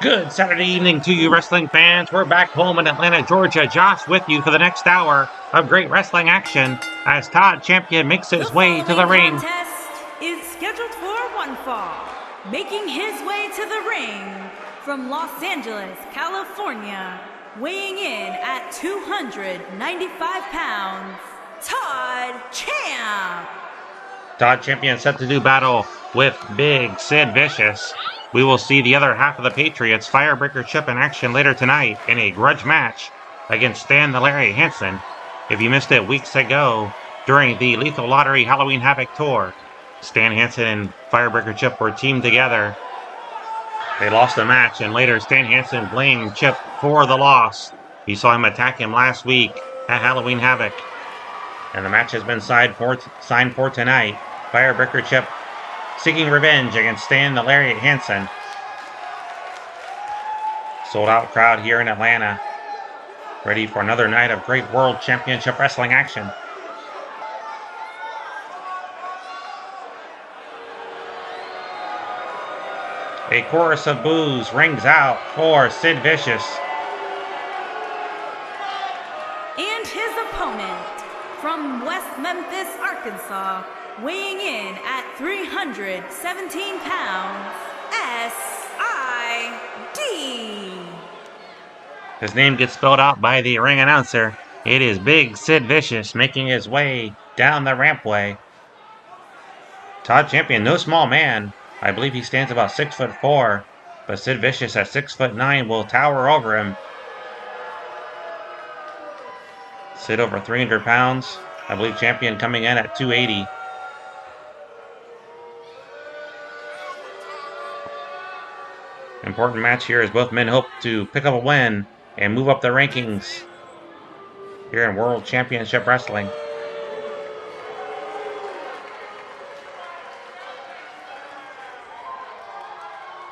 Good Saturday evening to you, wrestling fans. We're back home in Atlanta, Georgia. Josh with you for the next hour of great wrestling action as Todd Champion makes his way to the ring. The contest is scheduled for one fall. Making his way to the ring from Los Angeles, California, weighing in at 295 pounds, Todd Champ. Todd Champion set to do battle with Big Sid Vicious. We will see the other half of the Patriots Firebreaker Chip in action later tonight in a grudge match against Stan the Larry Hansen. If you missed it weeks ago during the Lethal Lottery Halloween Havoc Tour, Stan Hansen and Firebreaker Chip were teamed together. They lost the match, and later Stan Hansen blamed Chip for the loss. You saw him attack him last week at Halloween Havoc. And the match has been signed for tonight. Firebreaker Chip seeking revenge against Stan the Lariat Hansen. Sold out crowd here in Atlanta. Ready for another night of great World Championship Wrestling action. A chorus of boos rings out for Sid Vicious. And his opponent from West Memphis, Arkansas, weighing in at 317 pounds, S.I.D. His name gets spelled out by the ring announcer. It is Big Sid Vicious making his way down the rampway. Todd Champion, no small man. I believe he stands about 6'4", but Sid Vicious at 6'9" will tower over him. Sid over 300 pounds. I believe Champion coming in at 280. Important match here as both men hope to pick up a win and move up the rankings here in World Championship Wrestling.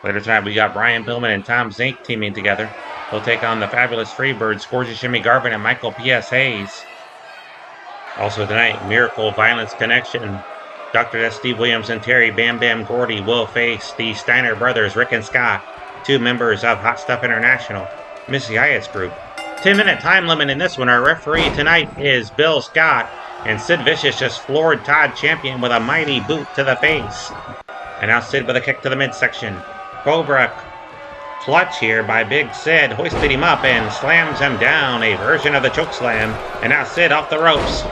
Later tonight, we got Brian Pillman and Tom Zink teaming together. They'll take on the fabulous Freebirds, Gorgeous Jimmy Garvin and Michael P.S. Hayes. Also tonight, Miracle Violence Connection. Dr. S. Steve Williams and Terry Bam Bam Gordy will face the Steiner brothers, Rick and Scott, two members of Hot Stuff International, Missy Hyatt's group. 10-minute time limit in this one. Our referee tonight is Bill Scott, and Sid Vicious just floored Todd Champion with a mighty boot to the face. And now Sid with a kick to the midsection. Cobra clutch here by Big Sid, hoisted him up and slams him down, a version of the choke slam. And now Sid off the ropes,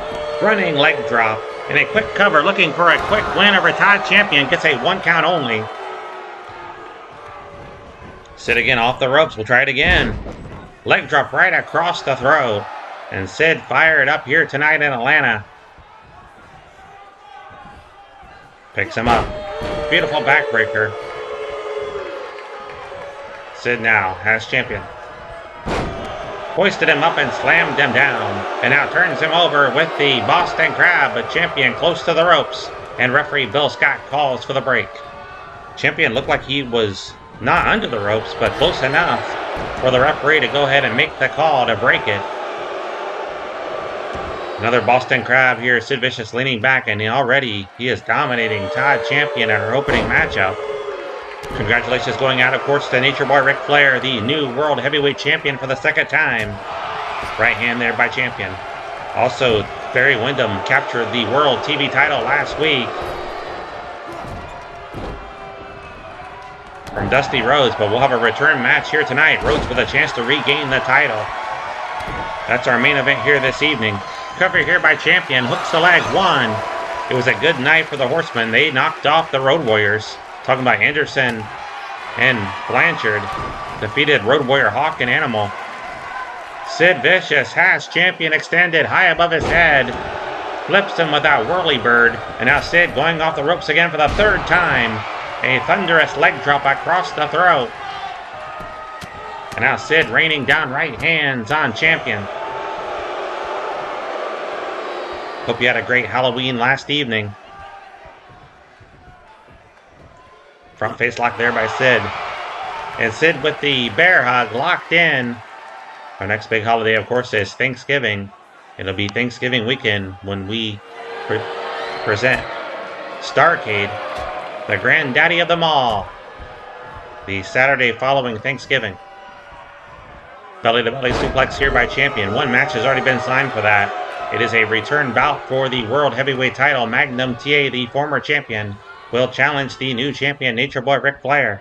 running leg drop, and a quick cover, looking for a quick win over Todd Champion, gets a 1 count only. Sid again off the ropes, we'll try it again. Leg drop right across the throat, and Sid fired up here tonight in Atlanta. Picks him up, beautiful backbreaker. Sid now has Champion. Hoisted him up and slammed him down. And now turns him over with the Boston Crab, but Champion close to the ropes. And referee Bill Scott calls for the break. Champion looked like he was not under the ropes, but close enough for the referee to go ahead and make the call to break it. Another Boston Crab here. Sid Vicious leaning back, and already he is dominating Todd Champion in our opening matchup. Congratulations going out, of course, to Nature Boy Ric Flair, the new World Heavyweight Champion for the second time. Right hand there by Champion. Also, Barry Windham captured the World TV title last week from Dusty Rhodes, but we'll have a return match here tonight. Rhodes with a chance to regain the title. That's our main event here this evening. Cover here by Champion, hooks the leg, one. It was a good night for the Horsemen. They knocked off the Road Warriors. Talking about Anderson and Blanchard. Defeated Road Warrior Hawk and Animal. Sid Vicious has Champion extended high above his head. Flips him with that whirly bird. And now Sid going off the ropes again for the third time. A thunderous leg drop across the throat. And now Sid raining down right hands on Champion. Hope you had a great Halloween last evening. Front face lock there by Sid. And Sid with the bear hug locked in. Our next big holiday, of course, is Thanksgiving. It'll be Thanksgiving weekend when we present Starrcade, the granddaddy of them all. the Saturday following Thanksgiving. Belly-to-belly suplex here by champion. One match has already been signed for that. It is a return bout for the World Heavyweight title. Magnum TA, the former champion, will challenge the new champion, Nature Boy Ric Flair.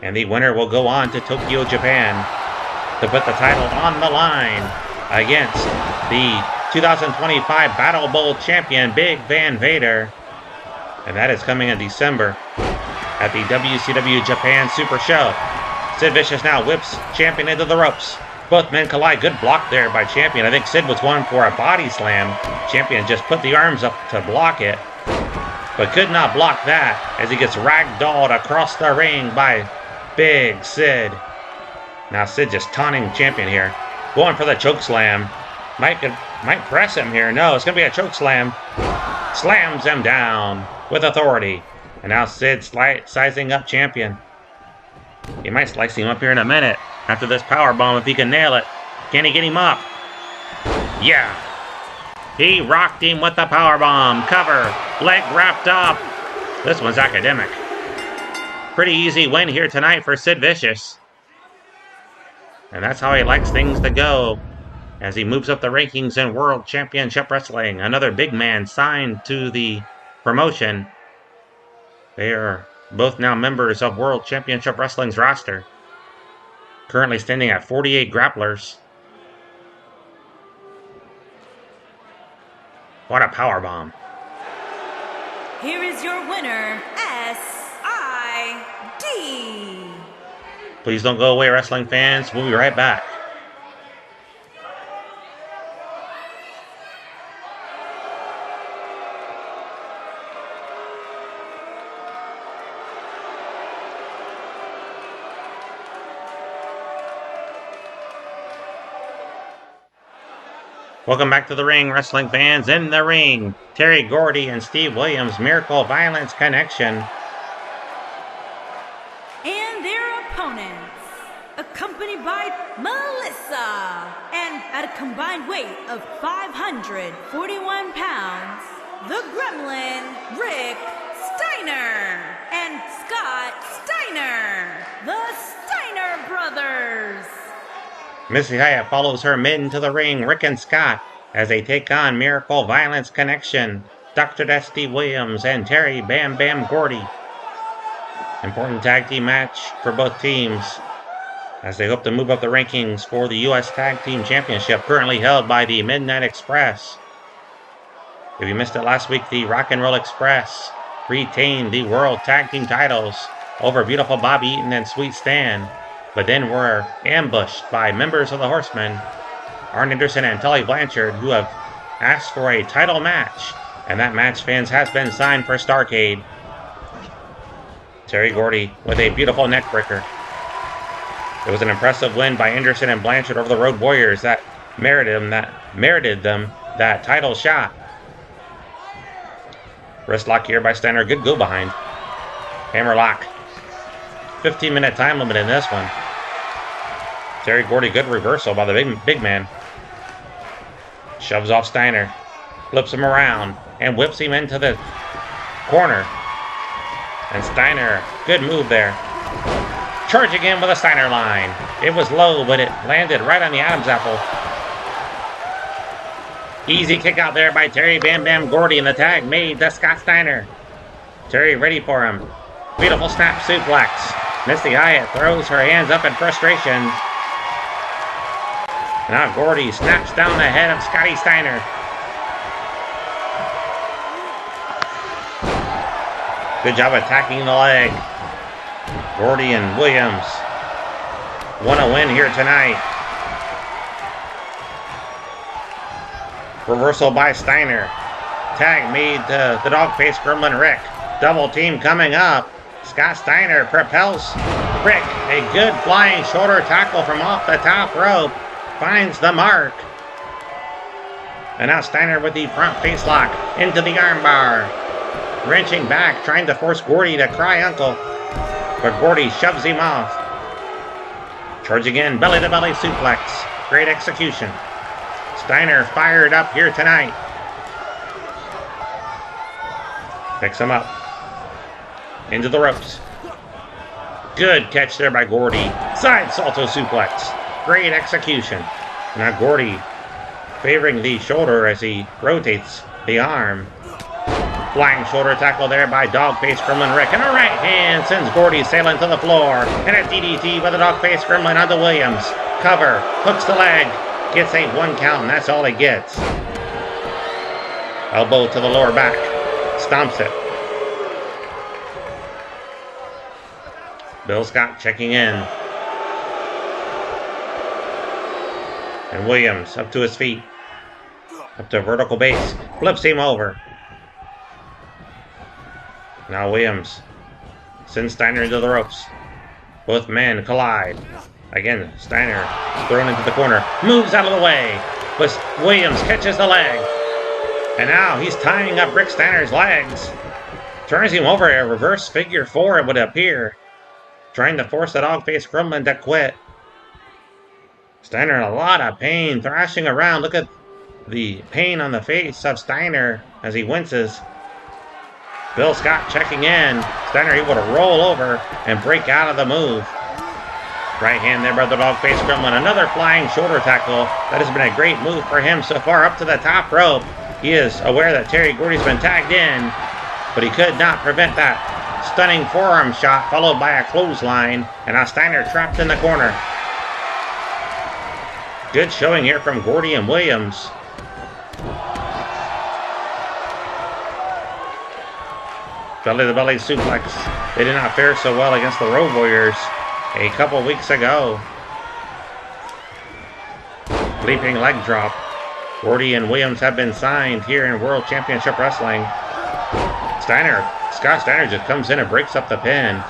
And the winner will go on to Tokyo, Japan, to put the title on the line against the 2025 Battle Bowl champion, Big Van Vader. And that is coming in December at the WCW Japan Super Show. Sid Vicious now whips champion into the ropes. Both men collide. Good block there by champion. I think Sid was going for a body slam. Champion just put the arms up to block it, but could not block that as he gets ragdolled across the ring by Big Sid. Now Sid just taunting champion here. Going for the choke slam. Might press him here. No, it's going to be a choke slam. Slams him down with authority. And now Sid sizing up champion. He might slice him up here in a minute after this power bomb if he can nail it. Can he get him up? Yeah. He rocked him with the power bomb. Cover. Leg wrapped up. This one's academic. Pretty easy win here tonight for Sid Vicious. And that's how he likes things to go as he moves up the rankings in World Championship Wrestling. Another big man signed to the promotion. They are both now members of World Championship Wrestling's roster. Currently standing at 48 grapplers. What a powerbomb. Here is your winner, S.I.D. Please don't go away, wrestling fans. We'll be right back. Welcome back to the ring, wrestling fans. In the ring, Terry Gordy and Steve Williams, Miracle Violence Connection. And their opponents, accompanied by Melissa, and at a combined weight of 541 pounds, the Gremlin, Rick Steiner, and Scott Steiner, the Steiner brothers. Missy Hyatt follows her men to the ring, Rick and Scott, as they take on Miracle Violence Connection, Dr. Death Steve Williams, and Terry Bam Bam Gordy. Important tag team match for both teams as they hope to move up the rankings for the U.S. Tag Team Championship, currently held by the Midnight Express. If you missed it last week, the Rock and Roll Express retained the World Tag Team titles over Beautiful Bobby Eaton and Sweet Stan, but then were ambushed by members of the Horsemen, Arn Anderson and Tully Blanchard, who have asked for a title match, and that match, fans, has been signed for Starrcade. Terry Gordy with a beautiful neckbreaker. It was an impressive win by Anderson and Blanchard over the Road Warriors that merited them that title shot. Wrist lock here by Steiner. Good go behind. Hammer lock. 15-minute time limit in this one. Terry Gordy, good reversal by the big man. Shoves off Steiner. Flips him around and whips him into the corner. And Steiner, good move there. Charging in with a Steiner line. It was low, but it landed right on the Adam's apple. Easy kick out there by Terry Bam Bam Gordy, and the tag made to Scott Steiner. Terry ready for him. Beautiful snap suplex. Misty Hyatt throws her hands up in frustration. Now Gordy snaps down the head of Scotty Steiner. Good job attacking the leg. Gordy and Williams want to win here tonight. Reversal by Steiner. Tag made to the dog-faced Gremlin Rick. Double team coming up. Scott Steiner propels Rick. A good flying shoulder tackle from off the top rope. Finds the mark. And now Steiner with the front face lock into the armbar. Wrenching back, trying to force Gordy to cry uncle. But Gordy shoves him off. Charging in, belly-to-belly suplex. Great execution. Steiner fired up here tonight. Picks him up. Into the ropes. Good catch there by Gordy. Side salto suplex. Great execution. Now Gordy favoring the shoulder as he rotates the arm. Flying shoulder tackle there by Dogface Gremlin Rick. And a right hand sends Gordy sailing to the floor. And a DDT by the Dogface Gremlin onto Williams. Cover. Hooks the leg. Gets a 1 count, and that's all he gets. Elbow to the lower back. Stomps it. Bill Scott checking in. And Williams up to his feet. Up to vertical base. Flips him over. Now Williams sends Steiner into the ropes. Both men collide. Again, Steiner thrown into the corner. Moves out of the way. But Williams catches the leg. And now he's tying up Rick Steiner's legs. Turns him over a reverse figure 4, it would appear. Trying to force the Dogface Gremlin to quit. Steiner in a lot of pain, thrashing around. Look at the pain on the face of Steiner as he winces. Bill Scott checking in. Steiner able to roll over and break out of the move. Right hand there by the Dogface Gremlin. Another flying shoulder tackle. That has been a great move for him so far up to the top rope. He is aware that Terry Gordy's been tagged in, but he could not prevent that stunning forearm shot followed by a clothesline. And now Steiner trapped in the corner. Good showing here from Gordy and Williams. Belly-to-belly suplex. They did not fare so well against the Road Warriors a couple weeks ago. Leaping leg drop. Gordy and Williams have been signed here in World Championship Wrestling. Scott Steiner just comes in and breaks up the pin.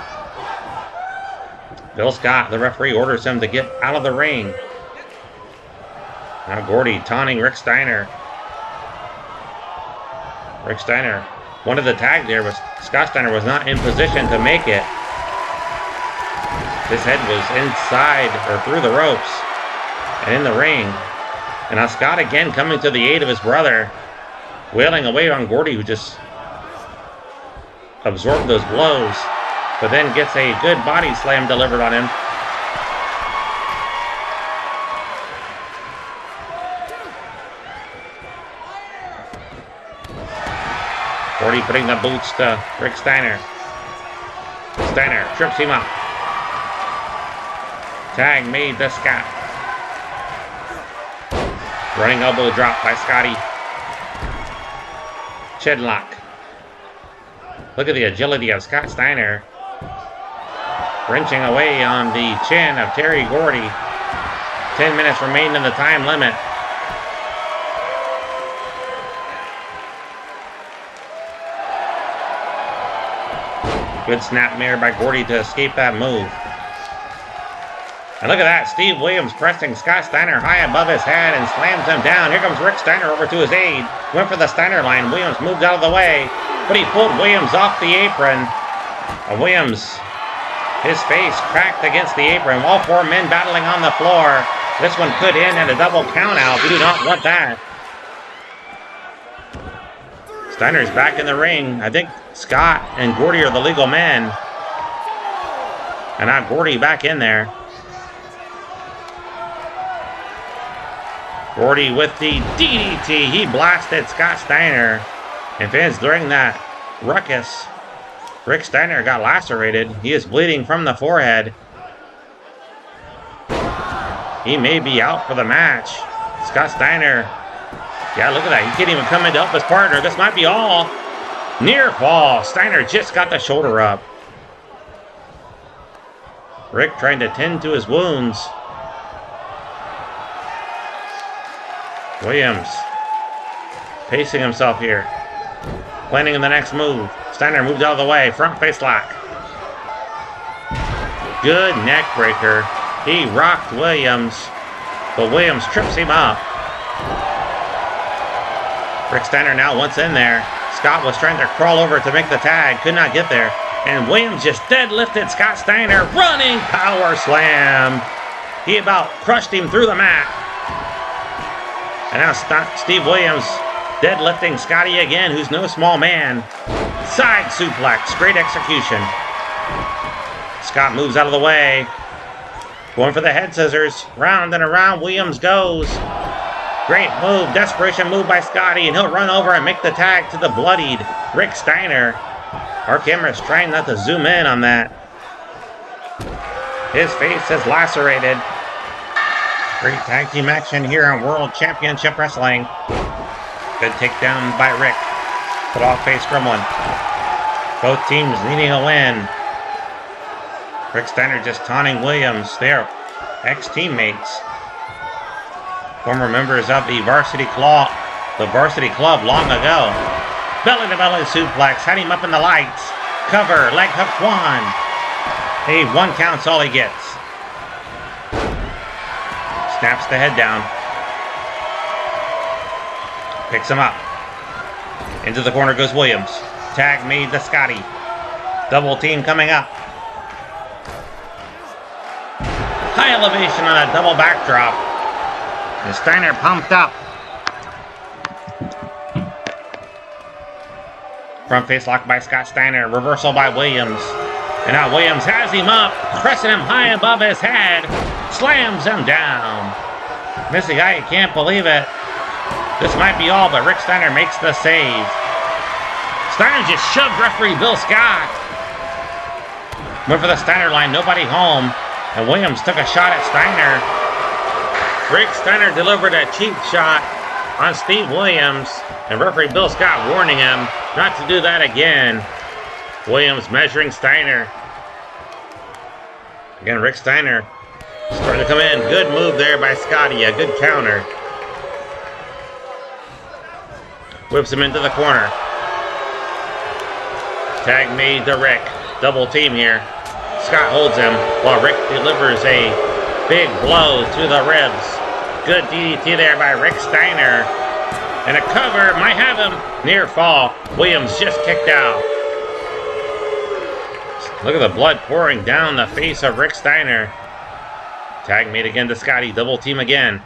Bill Scott, the referee, orders him to get out of the ring. Now Gordy taunting Rick Steiner. Rick Steiner wanted the tag there, but Scott Steiner was not in position to make it. His head was inside or through the ropes and in the ring. And now Scott again coming to the aid of his brother, wailing away on Gordy, who just absorbed those blows, but then gets a good body slam delivered on him. Gordy putting the boots to Rick Steiner. Steiner trips him up. Tag made to Scott. Running elbow drop by Scotty. Chinlock. Look at the agility of Scott Steiner. Wrenching away on the chin of Terry Gordy. 10 minutes remain in the time limit. Good snapmare by Gordy to escape that move. And look at that, Steve Williams pressing Scott Steiner high above his head and slams him down. Here comes Rick Steiner over to his aid. Went for the Steiner line. Williams moved out of the way, but he pulled Williams off the apron. Williams, his face cracked against the apron. All 4 men battling on the floor. This one could end in a double countout. We do not want that. Steiner's back in the ring. I think Scott and Gordy are the legal men. And now Gordy back in there. Gordy with the DDT. He blasted Scott Steiner. And fans, during that ruckus, Rick Steiner got lacerated. He is bleeding from the forehead. He may be out for the match. Scott Steiner, yeah, look at that. He can't even come in to help his partner. This might be all. Near fall. Steiner just got the shoulder up. Rick trying to tend to his wounds. Williams pacing himself here. Planning the next move. Steiner moved out of the way. Front face lock. Good neck breaker. He rocked Williams, but Williams trips him up. Rick Steiner now once in there. Scott was trying to crawl over to make the tag. Could not get there. And Williams just deadlifted Scott Steiner. Running power slam. He about crushed him through the mat. And now Steve Williams deadlifting Scotty again, who's no small man. Side suplex. Great execution. Scott moves out of the way. Going for the head scissors. Round and around Williams goes. Great move. Desperation move by Scotty. And he'll run over and make the tag to the bloodied Rick Steiner. Our camera's trying not to zoom in on that. His face is lacerated. Great tag team action here on World Championship Wrestling. Good takedown by Rick. Put off face Gremlin. Both teams needing a win. Rick Steiner just taunting Williams. They are ex-teammates. Former members of the Varsity Club long ago. Belly-to-belly suplex. Had him up in the lights. Cover. Leg hook one. Hey, 1 count's all he gets. Snaps the head down. Picks him up. Into the corner goes Williams. Tag made to Scotty. Double team coming up. High elevation on a double backdrop. And Steiner pumped up. Front face lock by Scott Steiner. Reversal by Williams. And now Williams has him up. Pressing him high above his head. Slams him down. Missy guy, you can't believe it. This might be all, but Rick Steiner makes the save. Steiner just shoved referee Bill Scott. Went for the Steiner line, nobody home. And Williams took a shot at Steiner. Rick Steiner delivered a cheap shot on Steve Williams. And referee Bill Scott warning him not to do that again. Williams measuring Steiner. Again, Rick Steiner starting to come in. Good move there by Scotty. A good counter. Whips him into the corner. Tag made to Rick. Double team here. Scott holds him while Rick delivers a big blow to the ribs. Good DDT there by Rick Steiner. And a cover might have him. Near fall. Williams just kicked out. Look at the blood pouring down the face of Rick Steiner. Tag made again to Scotty. Double team again.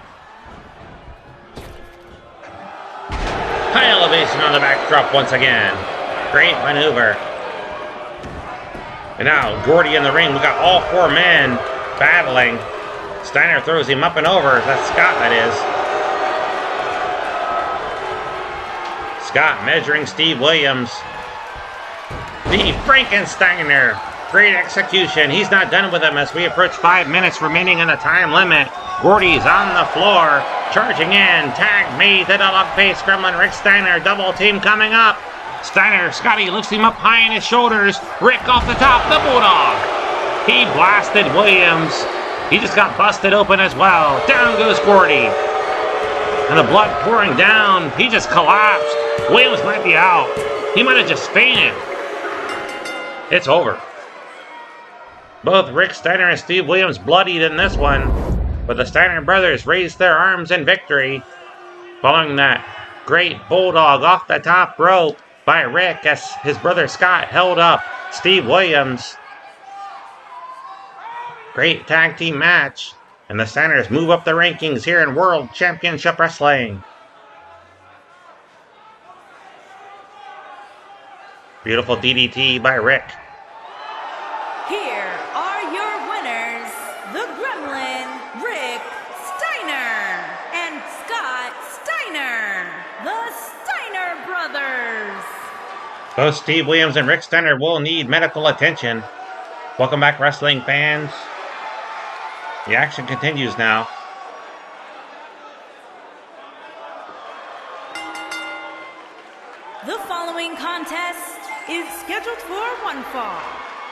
High elevation on the backdrop once again. Great maneuver. And now Gordy in the ring. We got all 4 men battling. Steiner throws him up and over. That's Scott, that is. Scott measuring Steve Williams. The Frankensteiner. Great execution. He's not done with him as we approach 5 minutes remaining in the time limit. Gordy's on the floor. Charging in. Tag made to the dog face Gremlin. Rick Steiner. Double team coming up. Steiner, Scotty lifts him up high in his shoulders. Rick off the top. The Bulldog. He blasted Williams. He just got busted open as well. Down goes Gordy. And the blood pouring down. He just collapsed. Williams might be out. He might have just fainted. It's over. Both Rick Steiner and Steve Williams bloodied in this one, but the Steiner brothers raised their arms in victory following that great bulldog off the top rope by Rick as his brother Scott held up Steve Williams. Great tag team match, and the Steiners move up the rankings here in World Championship Wrestling. Beautiful DDT by Rick. Here are your winners, the Gremlin, Rick Steiner, and Scott Steiner, the Steiner brothers. Both Steve Williams and Rick Steiner will need medical attention. Welcome back, wrestling fans. The action continues now. The following contest is scheduled for one fall.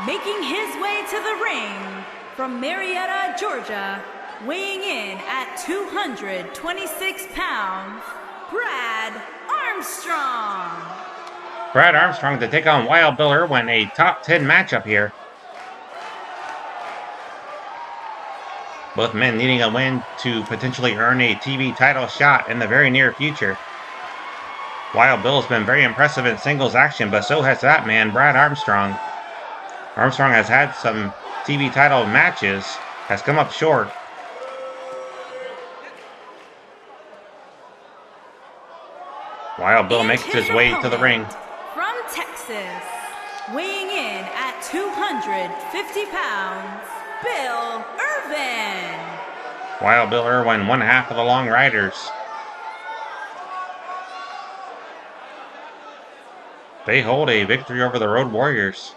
Making his way to the ring from Marietta, Georgia, weighing in at 226 pounds, Brad Armstrong. Brad Armstrong to take on Wild Bill Irwin, a top 10 matchup here. Both men needing a win to potentially earn a TV title shot in the very near future. Wild Bill's been very impressive in singles action, but so has that man, Brad Armstrong. Armstrong has had some TV title matches, has come up short. Wild Bill makes his way to the ring. From Texas, weighing in at 250 pounds, Bill Irvin. Wild Bill Irwin, one half of the Long Riders. They hold a victory over the Road Warriors.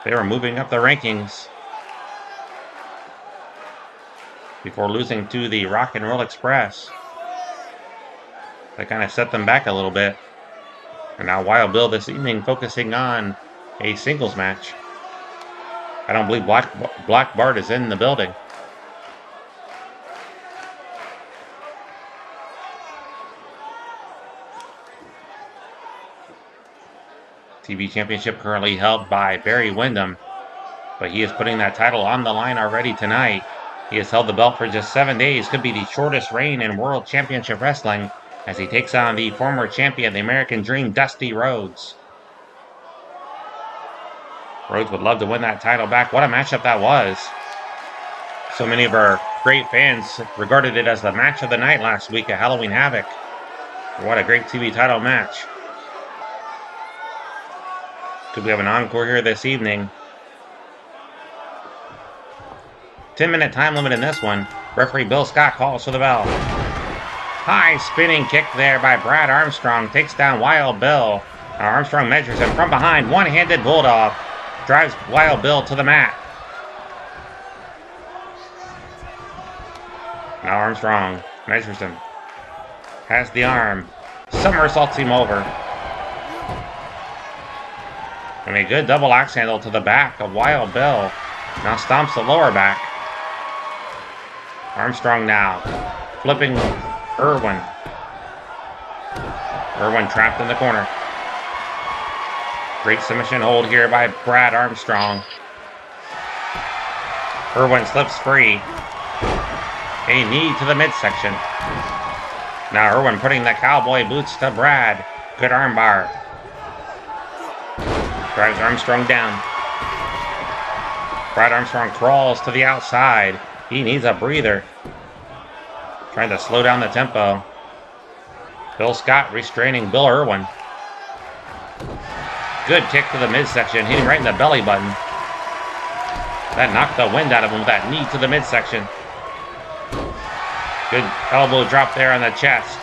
They were moving up the rankings before losing to the Rock and Roll Express. That kind of set them back a little bit. And now Wild Bill this evening focusing on a singles match. I don't believe Black Bart is in the building. TV Championship currently held by Barry Windham, but he is putting that title on the line already tonight. He has held the belt for just 7 days, could be the shortest reign in World Championship Wrestling, as he takes on the former champion, the American Dream, Dusty Rhodes. Rhodes would love to win that title back. What a matchup that was. So many of our great fans regarded it as the match of the night last week at Halloween Havoc. What a great TV title match. Could we have an encore here this evening? 10-minute time limit in this one. Referee Bill Scott calls for the bell. High spinning kick there by Brad Armstrong. Takes down Wild Bill. Armstrong measures him from behind. One-handed bulldog. Drives Wild Bill to the mat. Now Armstrong measures him. Has the arm. Somersaults him over. And a good double axe handle to the back of Wild Bill. Now stomps the lower back. Armstrong now flipping Irwin. Irwin trapped in the corner. Great submission hold here by Brad Armstrong. Irwin slips free. A knee to the midsection. Now Irwin putting the cowboy boots to Brad. Good armbar. Drives Armstrong down. Brad Armstrong crawls to the outside. He needs a breather. Trying to slow down the tempo. Bill Scott restraining Bill Irwin. Good kick to the midsection, hitting right in the belly button. That knocked the wind out of him with that knee to the midsection. Good elbow drop there on the chest.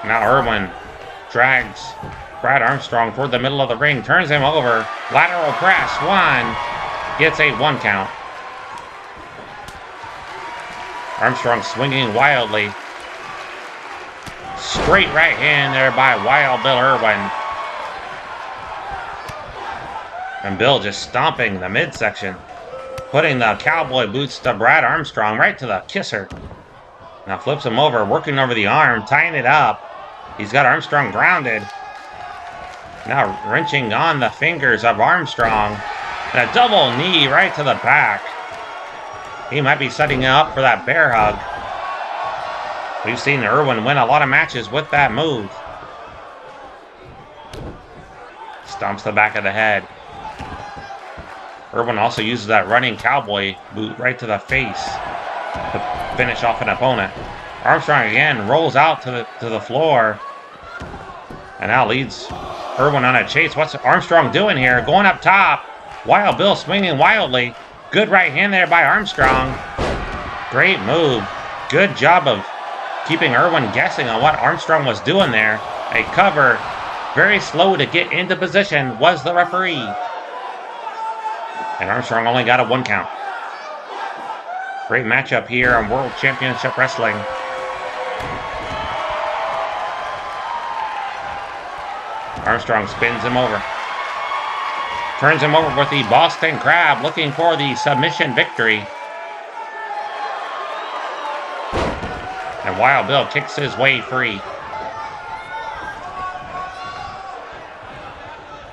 Now Irwin drags Brad Armstrong toward the middle of the ring, turns him over. Lateral press, one. Gets a 1 count. Armstrong swinging wildly. Straight right hand there by Wild Bill Irwin. And Bill just stomping the midsection. Putting the cowboy boots to Brad Armstrong right to the kisser. Now flips him over, working over the arm, tying it up. He's got Armstrong grounded. Now wrenching on the fingers of Armstrong. And a double knee right to the back. He might be setting up for that bear hug. We've seen Irwin win a lot of matches with that move. Stomps the back of the head. Irwin also uses that running cowboy boot right to the face to finish off an opponent. Armstrong again rolls out to the floor. And now leads Irwin on a chase. What's Armstrong doing here? Going up top. Wild Bill swinging wildly. Good right hand there by Armstrong. Great move. Good job of keeping Irwin guessing on what Armstrong was doing there. A cover. Very slow to get into position was the referee. And Armstrong only got a 1 count. Great matchup here on World Championship Wrestling. Armstrong spins him over. Turns him over with the Boston Crab, looking for the submission victory. And Wild Bill kicks his way free.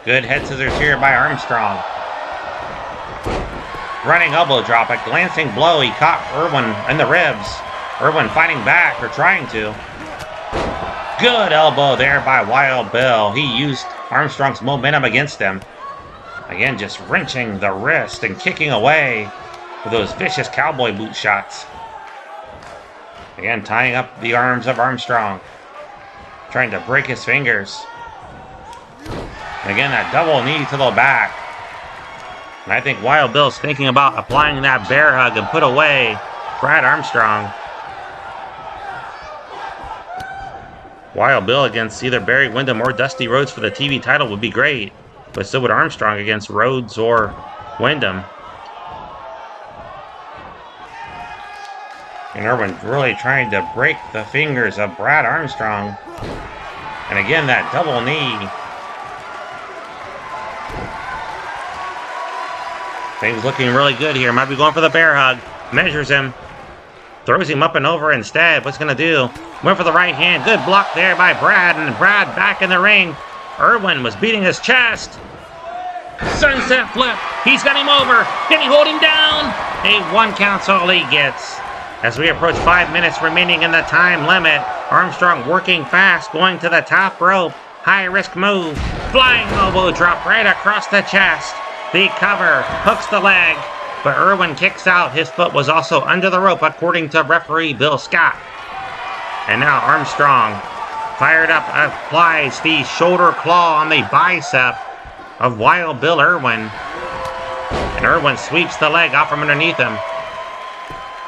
Good head scissors here by Armstrong. Running elbow drop, a glancing blow. He caught Irwin in the ribs. Irwin fighting back, or trying to. Good elbow there by Wild Bill. He used Armstrong's momentum against him. Again, just wrenching the wrist and kicking away with those vicious cowboy boot shots. Again, tying up the arms of Armstrong. Trying to break his fingers. Again, that double knee to the back. And I think Wild Bill's thinking about applying that bear hug and put away Brad Armstrong. Wild Bill against either Barry Windham or Dusty Rhodes for the TV title would be great, but so would Armstrong against Rhodes or Windham. And Irwin really trying to break the fingers of Brad Armstrong. And again, that double knee. Things looking really good here. Might be going for the bear hug. Measures him. Throws him up and over instead. What's going to do? Went for the right hand. Good block there by Brad. And Brad back in the ring. Irwin was beating his chest. Sunset flip. He's got him over. Can he hold him down? A 1 count's all he gets. As we approach 5 minutes remaining in the time limit, Armstrong working fast, going to the top rope. High risk move. Flying elbow drop right across the chest. The cover hooks the leg, but Irwin kicks out. His foot was also under the rope, according to referee Bill Scott. And now Armstrong, fired up, applies the shoulder claw on the bicep of Wild Bill Irwin. And Irwin sweeps the leg out from underneath him.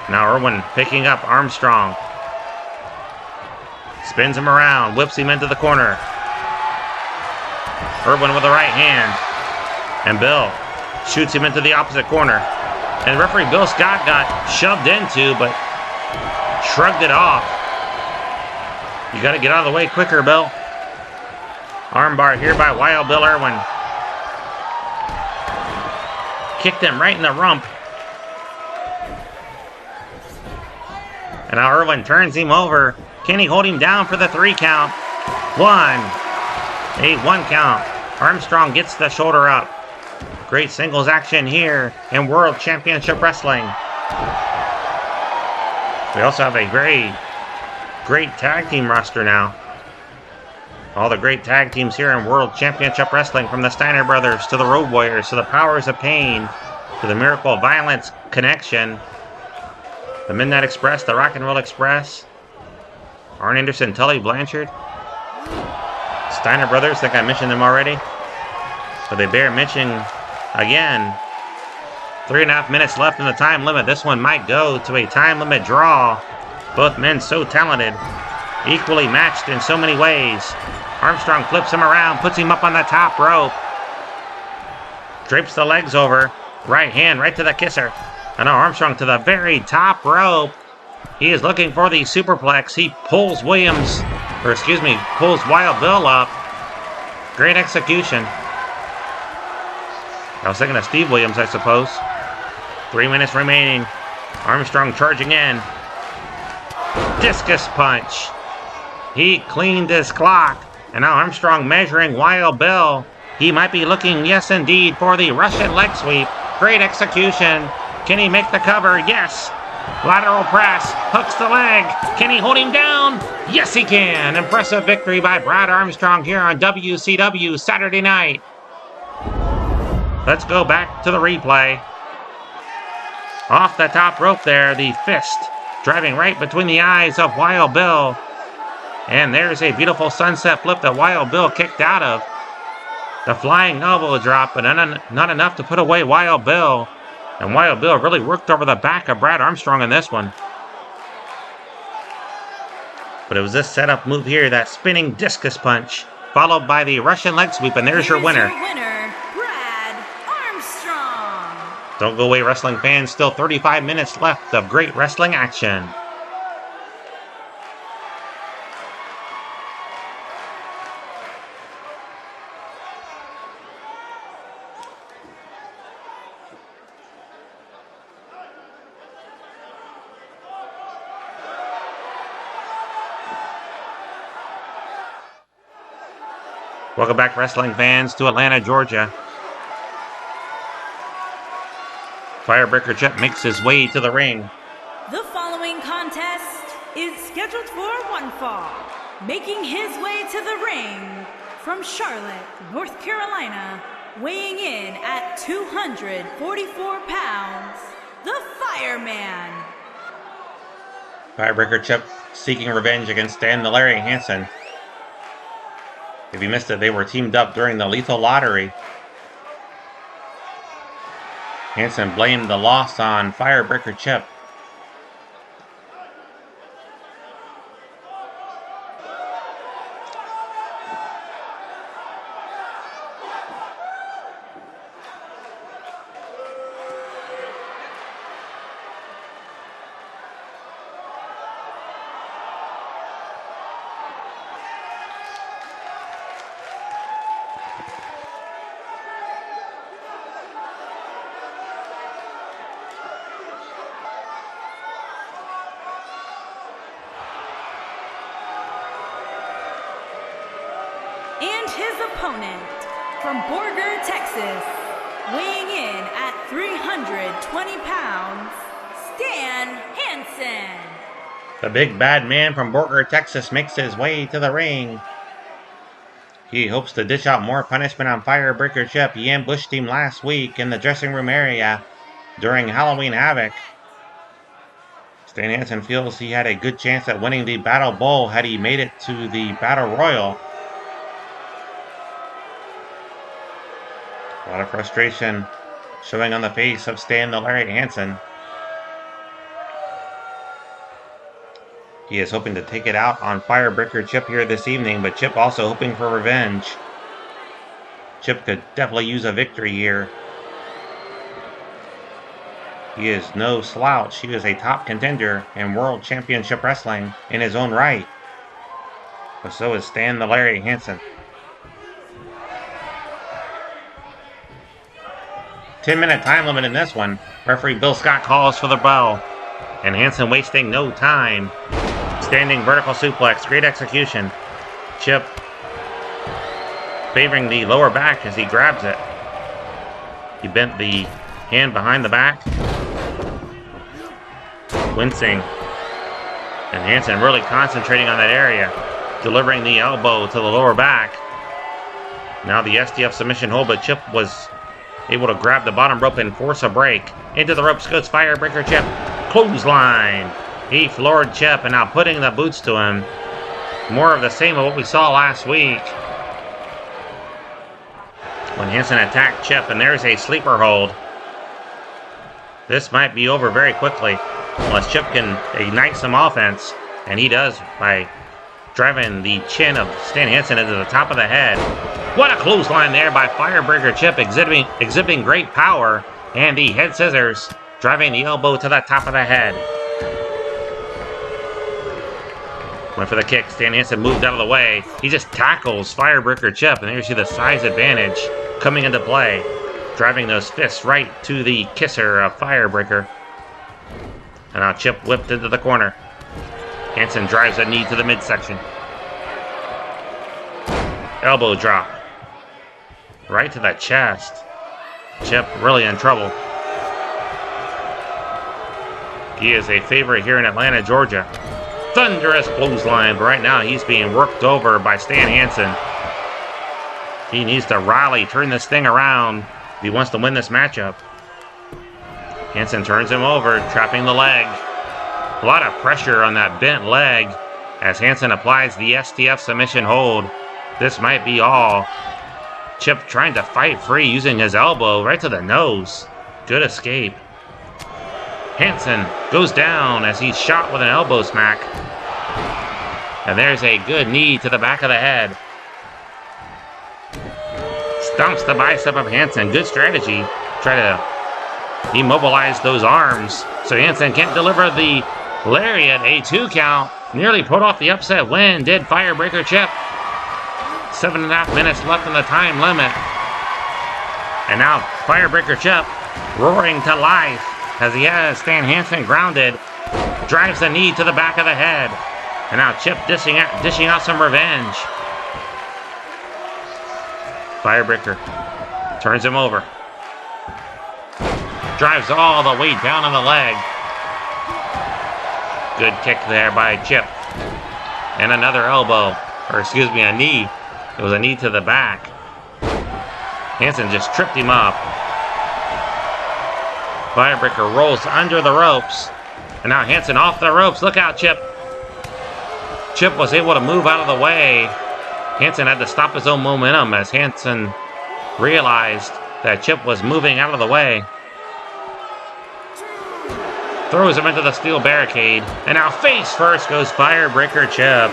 Now Irwin picking up Armstrong. Spins him around, whips him into the corner. Irwin with the right hand. And Bill shoots him into the opposite corner. And referee Bill Scott got shoved into, but shrugged it off. You got to get out of the way quicker, Bill. Armbar here by Wild Bill Irwin. Kicked him right in the rump. And now Irwin turns him over. Can he hold him down for the 3 count? 1. A 1 count. Armstrong gets the shoulder up. Great singles action here in World Championship Wrestling. We also have a very great tag team roster now. All the great tag teams here in World Championship Wrestling, from the Steiner brothers to the Road Warriors to the Powers of Pain to the Miracle Violence Connection, the Midnight Express, the Rock and Roll Express, Arn Anderson, Tully Blanchard, Steiner brothers. I think I mentioned them already, but they bear mentioning again. 3.5 minutes left in the time limit. This one might go to a time limit draw. Both men so talented, equally matched in so many ways. Armstrong flips him around, puts him up on the top rope. Drapes the legs over. Right hand right to the kisser. And now Armstrong to the very top rope. He is looking for the superplex. He pulls pulls Wild Bill up. Great execution. I was thinking of Steve Williams, I suppose. 3 minutes remaining. Armstrong charging in. Discus punch. He cleaned his clock. And now Armstrong measuring Wild Bill. He might be looking, yes indeed, for the Russian leg sweep. Great execution. Can he make the cover? Yes. Lateral press. Hooks the leg. Can he hold him down? Yes, he can. Impressive victory by Brad Armstrong here on WCW Saturday night. Let's go back to the replay. Off the top rope there, the fist driving right between the eyes of Wild Bill. And there's a beautiful sunset flip that Wild Bill kicked out of. The flying elbow drop, but not enough to put away Wild Bill. And Wild Bill really worked over the back of Brad Armstrong in this one. But it was this setup move here, that spinning discus punch, followed by the Russian leg sweep, and there's your winner. Brad Armstrong. Don't go away, wrestling fans. Still 35 minutes left of great wrestling action. Welcome back, wrestling fans, to Atlanta, Georgia. Firebreaker Chip makes his way to the ring. The following contest is scheduled for one fall. Making his way to the ring from Charlotte, North Carolina, weighing in at 244 pounds, the Fireman. Firebreaker Chip seeking revenge against Dan the Larry Hansen. If you missed it, they were teamed up during the Lethal Lottery. Hansen blamed the loss on Firebreaker Chip. And his opponent, from Borger, Texas, weighing in at 320 pounds, Stan Hansen. The big bad man from Borger, Texas makes his way to the ring. He hopes to dish out more punishment on Firebreaker Chip. He ambushed him last week in the dressing room area during Halloween Havoc. Stan Hansen feels he had a good chance at winning the Battle Bowl had he made it to the Battle Royal. A lot of frustration showing on the face of Stan the Lariat Hansen. He is hoping to take it out on Firebreaker Chip here this evening, but Chip also hoping for revenge. Chip could definitely use a victory here. He is no slouch. He is a top contender in World Championship Wrestling in his own right. But so is Stan the Lariat Hansen. 10-minute time limit in this one. Referee Bill Scott calls for the bell. And Hansen wasting no time. Standing vertical suplex. Great execution. Chip favoring the lower back as he grabs it. He bent the hand behind the back. Wincing. And Hansen really concentrating on that area. Delivering the elbow to the lower back. Now the STF submission hold, but Chip was able to grab the bottom rope and force a break. Into the ropes goes Firebreaker Chip. Clothesline. He floored Chip and now putting the boots to him. More of the same of what we saw last week when Hansen attacked Chip, and there's a sleeper hold. This might be over very quickly unless Chip can ignite some offense, and he does by driving the chin of Stan Hansen into the top of the head. What a clothesline there by Firebreaker Chip, exhibiting great power, and the head scissors driving the elbow to the top of the head. Went for the kick. Stan Hansen moved out of the way. He just tackles Firebreaker Chip, and there you see the size advantage coming into play. Driving those fists right to the kisser of Firebreaker. And now Chip whipped into the corner. Hansen drives a knee to the midsection. Elbow drop. Right to the chest. Chip really in trouble. He is a favorite here in Atlanta, Georgia. Thunderous clothesline, but right now he's being worked over by Stan Hansen. He needs to rally, turn this thing around if he wants to win this matchup. Hansen turns him over, trapping the leg. A lot of pressure on that bent leg as Hansen applies the STF submission hold. This might be all. Chip trying to fight free using his elbow right to the nose. Good escape. Hansen goes down as he's shot with an elbow smack. And there's a good knee to the back of the head. Stomps the bicep of Hansen. Good strategy. Try to immobilize those arms so Hansen can't deliver the lariat. A 2 count. Nearly put off the upset win. Did Firebreaker Chip. 7.5 minutes left in the time limit. And now Firebreaker Chip roaring to life as he has Stan Hansen grounded. Drives the knee to the back of the head. And now Chip dishing out some revenge. Firebreaker turns him over. Drives all the way down on the leg. Good kick there by Chip. And another elbow. Or excuse me, a knee. It was a knee to the back. Hansen just tripped him up. Firebreaker rolls under the ropes. And now Hansen off the ropes. Look out, Chip. Chip was able to move out of the way. Hansen had to stop his own momentum as Hansen realized that Chip was moving out of the way. Throws him into the steel barricade, and now face first goes Firebreaker Chip.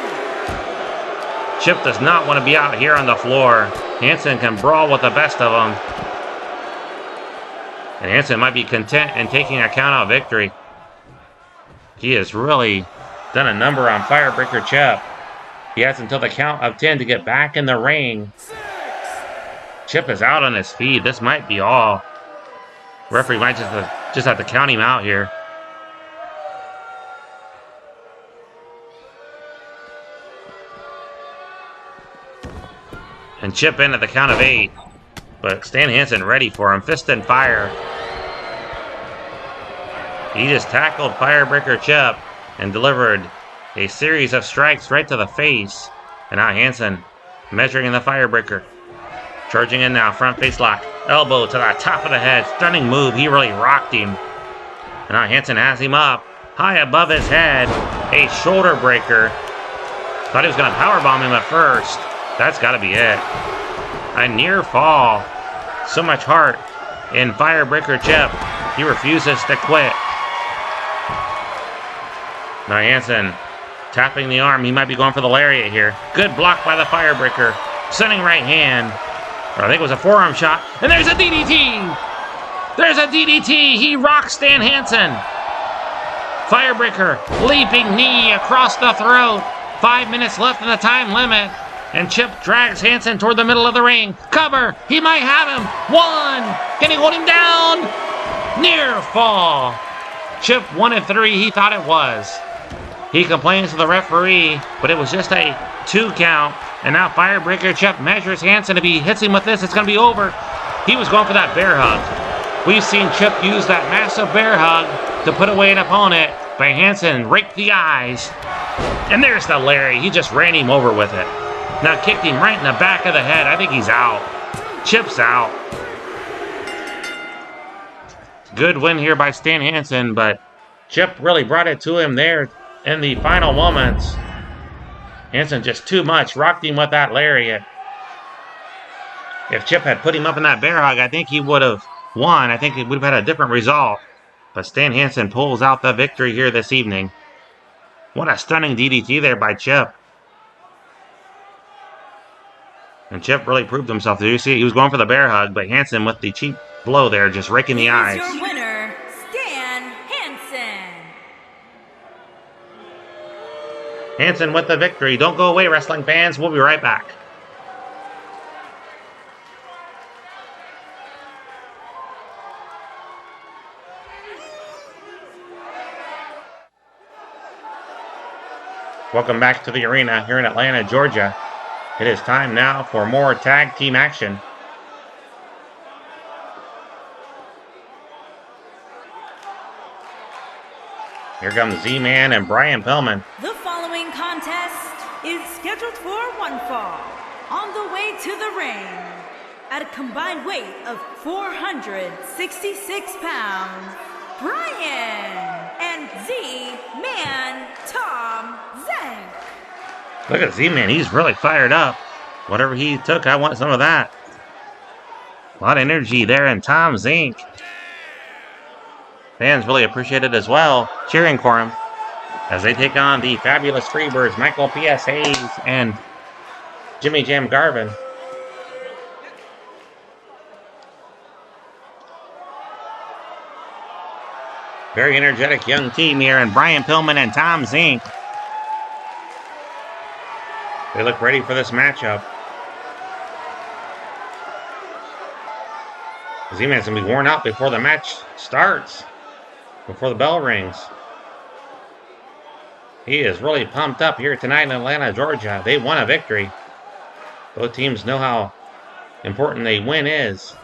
Chip does not want to be out here on the floor. Hansen can brawl with the best of them. And Hansen might be content in taking a count-out victory. He has really done a number on Firebreaker Chip. He has until the count of 10 to get back in the ring. Chip is out on his feet. This might be all. Referee might just have to count him out here. And Chip in at the count of 8. But Stan Hansen ready for him. Fist and fire. He just tackled Firebreaker Chip and delivered a series of strikes right to the face. And now Hansen measuring in the Firebreaker. Charging in now, front face lock. Elbow to the top of the head. Stunning move. He really rocked him. And now Hansen has him up. High above his head. A shoulder breaker. Thought he was going to powerbomb him at first. That's got to be it. A near fall. So much heart in Firebreaker Chip. He refuses to quit. Now Hansen tapping the arm. He might be going for the lariat here. Good block by the Firebreaker. Sending right hand. Or I think it was a forearm shot. And there's a DDT! There's a DDT! He rocks Stan Hansen. Firebreaker leaping knee across the throat. 5 minutes left in the time limit. And Chip drags Hansen toward the middle of the ring. Cover! He might have him! 1! Can he hold him down? Near fall. Chip 1 and 3. He thought it was. He complains to the referee, but it was just a 2 count. And now Firebreaker Chip measures Hansen. If he hits him with this, it's going to be over. He was going for that bear hug. We've seen Chip use that massive bear hug to put away an opponent, but Hansen raked the eyes. And there's the Larry. He just ran him over with it. Now kicked him right in the back of the head. I think he's out. Chip's out. Good win here by Stan Hansen, but Chip really brought it to him there in the final moments. Hansen just too much. Rocked him with that lariat. If Chip had put him up in that bear hug, I think he would have won. I think it would have had a different result. But Stan Hansen pulls out the victory here this evening. What a stunning DDT there by Chip. And Chip really proved himself. Did you see it? He was going for the bear hug, but Hansen with the cheap blow there, just raking the eyes. Your winner, Stan Hansen. Hansen with the victory. Don't go away, wrestling fans. We'll be right back. Welcome back to the arena here in Atlanta, Georgia. It is time now for more tag team action. Here comes Z-Man and Brian Pillman. The following contest is scheduled for one fall. On the way to the ring, at a combined weight of 466 pounds, Brian and Z-Man Tom Zank. Look at Z-Man. He's really fired up. Whatever he took, I want some of that. A lot of energy there in Tom Zink. Fans really appreciate it as well, cheering for him as they take on the fabulous Freebirds, Michael P.S. Hayes and Jimmy Jam Garvin. Very energetic young team here, and Brian Pillman and Tom Zink. They look ready for this matchup. Z-Man's going to be worn out before the match starts, before the bell rings. He is really pumped up here tonight in Atlanta, Georgia. They won a victory. Both teams know how important a win is.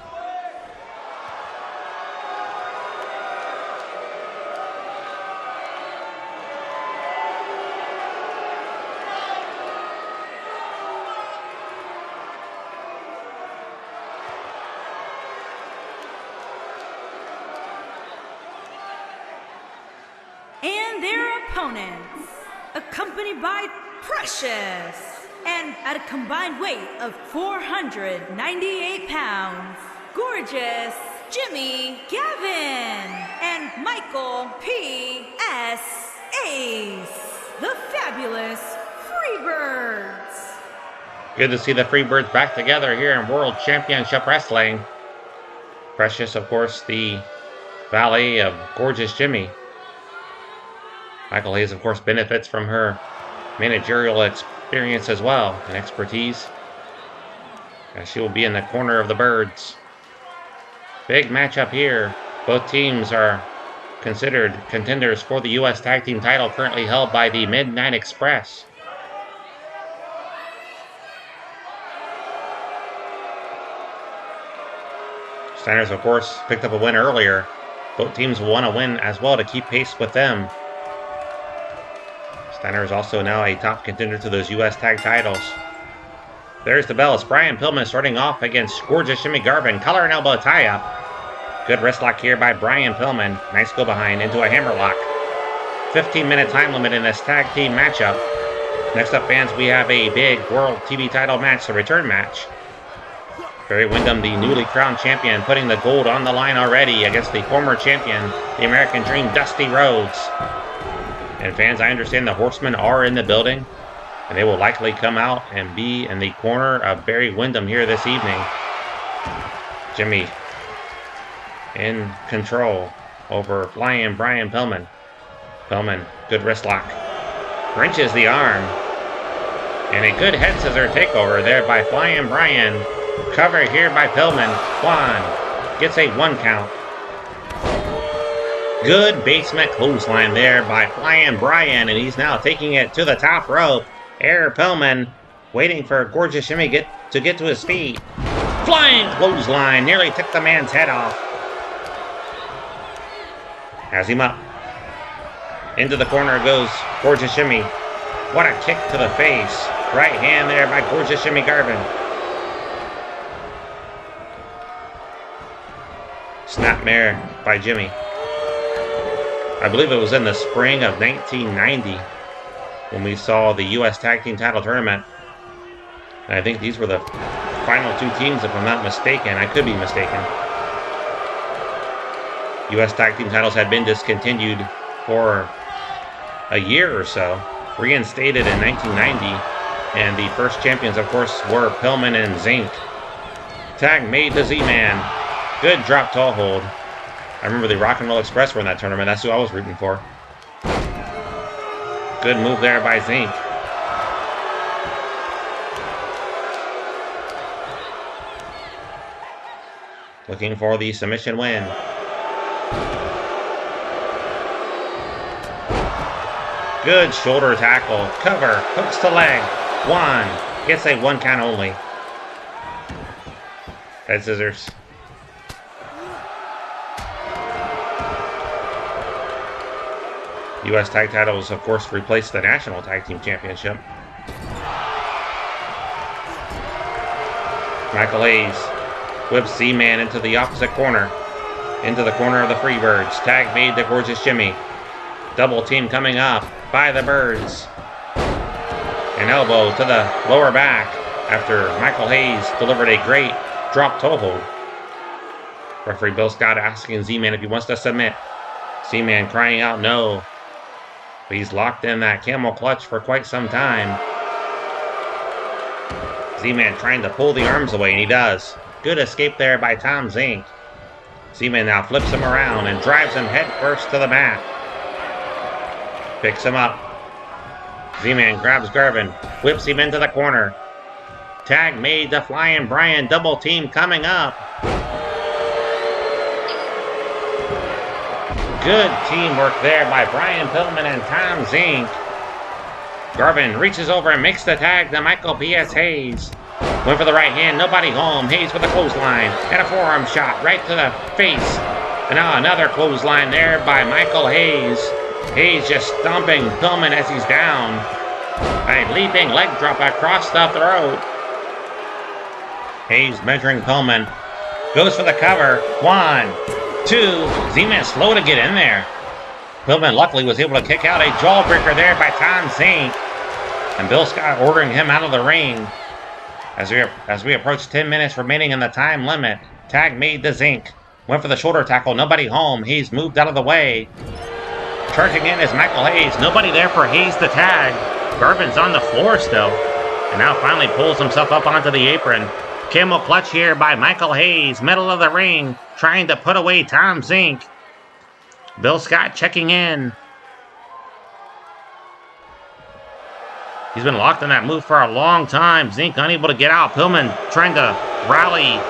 And their opponents, accompanied by Precious, And at a combined weight of 498 pounds, Gorgeous Jimmy Gavin and Michael P.S. Ace, the fabulous Freebirds. Good to see the Freebirds back together here in World Championship Wrestling. Precious, of course, the valet of Gorgeous Jimmy. Michael Hayes, of course, benefits from her managerial experience as well and expertise, as she will be in the corner of the Birds. Big matchup here. Both teams are considered contenders for the U.S. Tag Team title, currently held by the Midnight Express. Steiner's, of course, picked up a win earlier. Both teams will want to win as well to keep pace with them. Steiner is also now a top contender to those U.S. tag titles. There's the bell. It's Brian Pillman starting off against Gorgeous Jimmy Garvin. Collar and elbow tie-up. Good wrist lock here by Brian Pillman. Nice go behind into a hammerlock. 15-minute time limit in this tag team matchup. Next up, fans, we have a big World TV title match, the return match. Barry Windham, the newly crowned champion, putting the gold on the line already against the former champion, the American Dream, Dusty Rhodes. And fans, I understand the Horsemen are in the building, and they will likely come out and be in the corner of Barry Windham here this evening. Jimmy in control over Flyin Brian Pillman. Pillman, good wrist lock. Wrenches the arm. And a good head scissor takeover there by Flyin Brian. Cover here by Pillman. One. Gets a 1 count. Good basement clothesline there by Flyin Brian, and he's now taking it to the top rope. Air Pillman waiting for Gorgeous Jimmy to get to his feet. Flying clothesline, nearly took the man's head off. Has him up. Into the corner goes Gorgeous Jimmy. What a kick to the face. Right hand there by Gorgeous Jimmy Garvin. Snapmare by Jimmy. I believe it was in the spring of 1990 when we saw the U.S. Tag Team title tournament. And I think these were the final 2 teams, if I'm not mistaken. I could be mistaken. U.S. Tag Team titles had been discontinued for a year or so, reinstated in 1990. And the first champions, of course, were Pillman and Zink. Tag made to Z-Man. Good drop toe hold. I remember the Rock and Roll Express were in that tournament. That's who I was rooting for. Good move there by Zink. Looking for the submission win. Good shoulder tackle. Cover. Hooks to leg. 1. Gets a 1 count only. Head scissors. U.S. Tag titles, of course, replaced the National Tag Team Championship. Michael Hayes whips Z-Man into the opposite corner. Into the corner of the Freebirds. Tag made to Gorgeous Jimmy. Double team coming up by the Birds. An elbow to the lower back after Michael Hayes delivered a great drop toe hold. Referee Bill Scott asking Z-Man if he wants to submit. Z-Man crying out no. But he's locked in that camel clutch for quite some time. Z-Man trying to pull the arms away, and he does. Good escape there by Tom Zink. Z-Man now flips him around and drives him head first to the mat. Picks him up. Z-Man grabs Garvin, whips him into the corner. Tag made to Flyin Brian, double team coming up. Good teamwork there by Brian Pillman and Tom Zink. Garvin reaches over and makes the tag to Michael P.S. Hayes. Went for the right hand, nobody home. Hayes with a clothesline and a forearm shot right to the face. And now another clothesline there by Michael Hayes. Hayes just stomping Pillman as he's down. A leaping leg drop across the throat. Hayes measuring Pillman. Goes for the cover. 1, 2. Z-Man slow to get in there. Pillman luckily was able to kick out a jawbreaker there by Tom Zink. And Bill Scott ordering him out of the ring. As we approach 10 minutes remaining in the time limit. Tag made to Zink. Went for the shoulder tackle. Nobody home. Hayes moved out of the way. Charging in is Michael Hayes. Nobody there for Hayes to tag. Garvin's on the floor still. And now finally pulls himself up onto the apron. Camel clutch here by Michael Hayes. Middle of the ring. Trying to put away Tom Zink. Bill Scott checking in. He's been locked in that move for a long time. Zink unable to get out. Pillman trying to rally.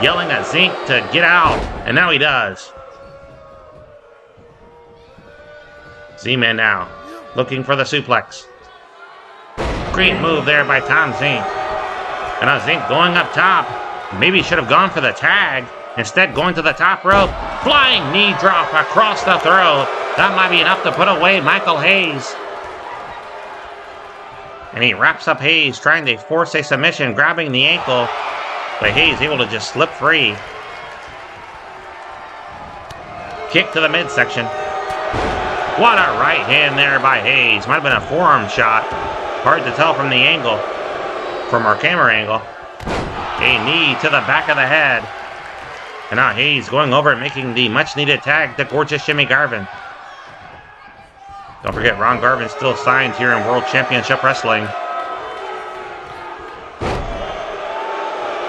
Yelling at Zink to get out. And now he does. Z-Man now. Looking for the suplex. Great move there by Tom Zink. And now Zink going up top. Maybe should have gone for the tag. Instead going to the top rope. Flying knee drop across the throat. That might be enough to put away Michael Hayes. And he wraps up Hayes, trying to force a submission, grabbing the ankle. But Hayes able to just slip free. Kick to the midsection. What a right hand there by Hayes. Might have been a forearm shot. Hard to tell from the angle. From our camera angle. A knee to the back of the head. And now Hayes going over and making the much-needed tag to Gorgeous Jimmy Garvin. Don't forget, Ron Garvin still signed here in World Championship Wrestling.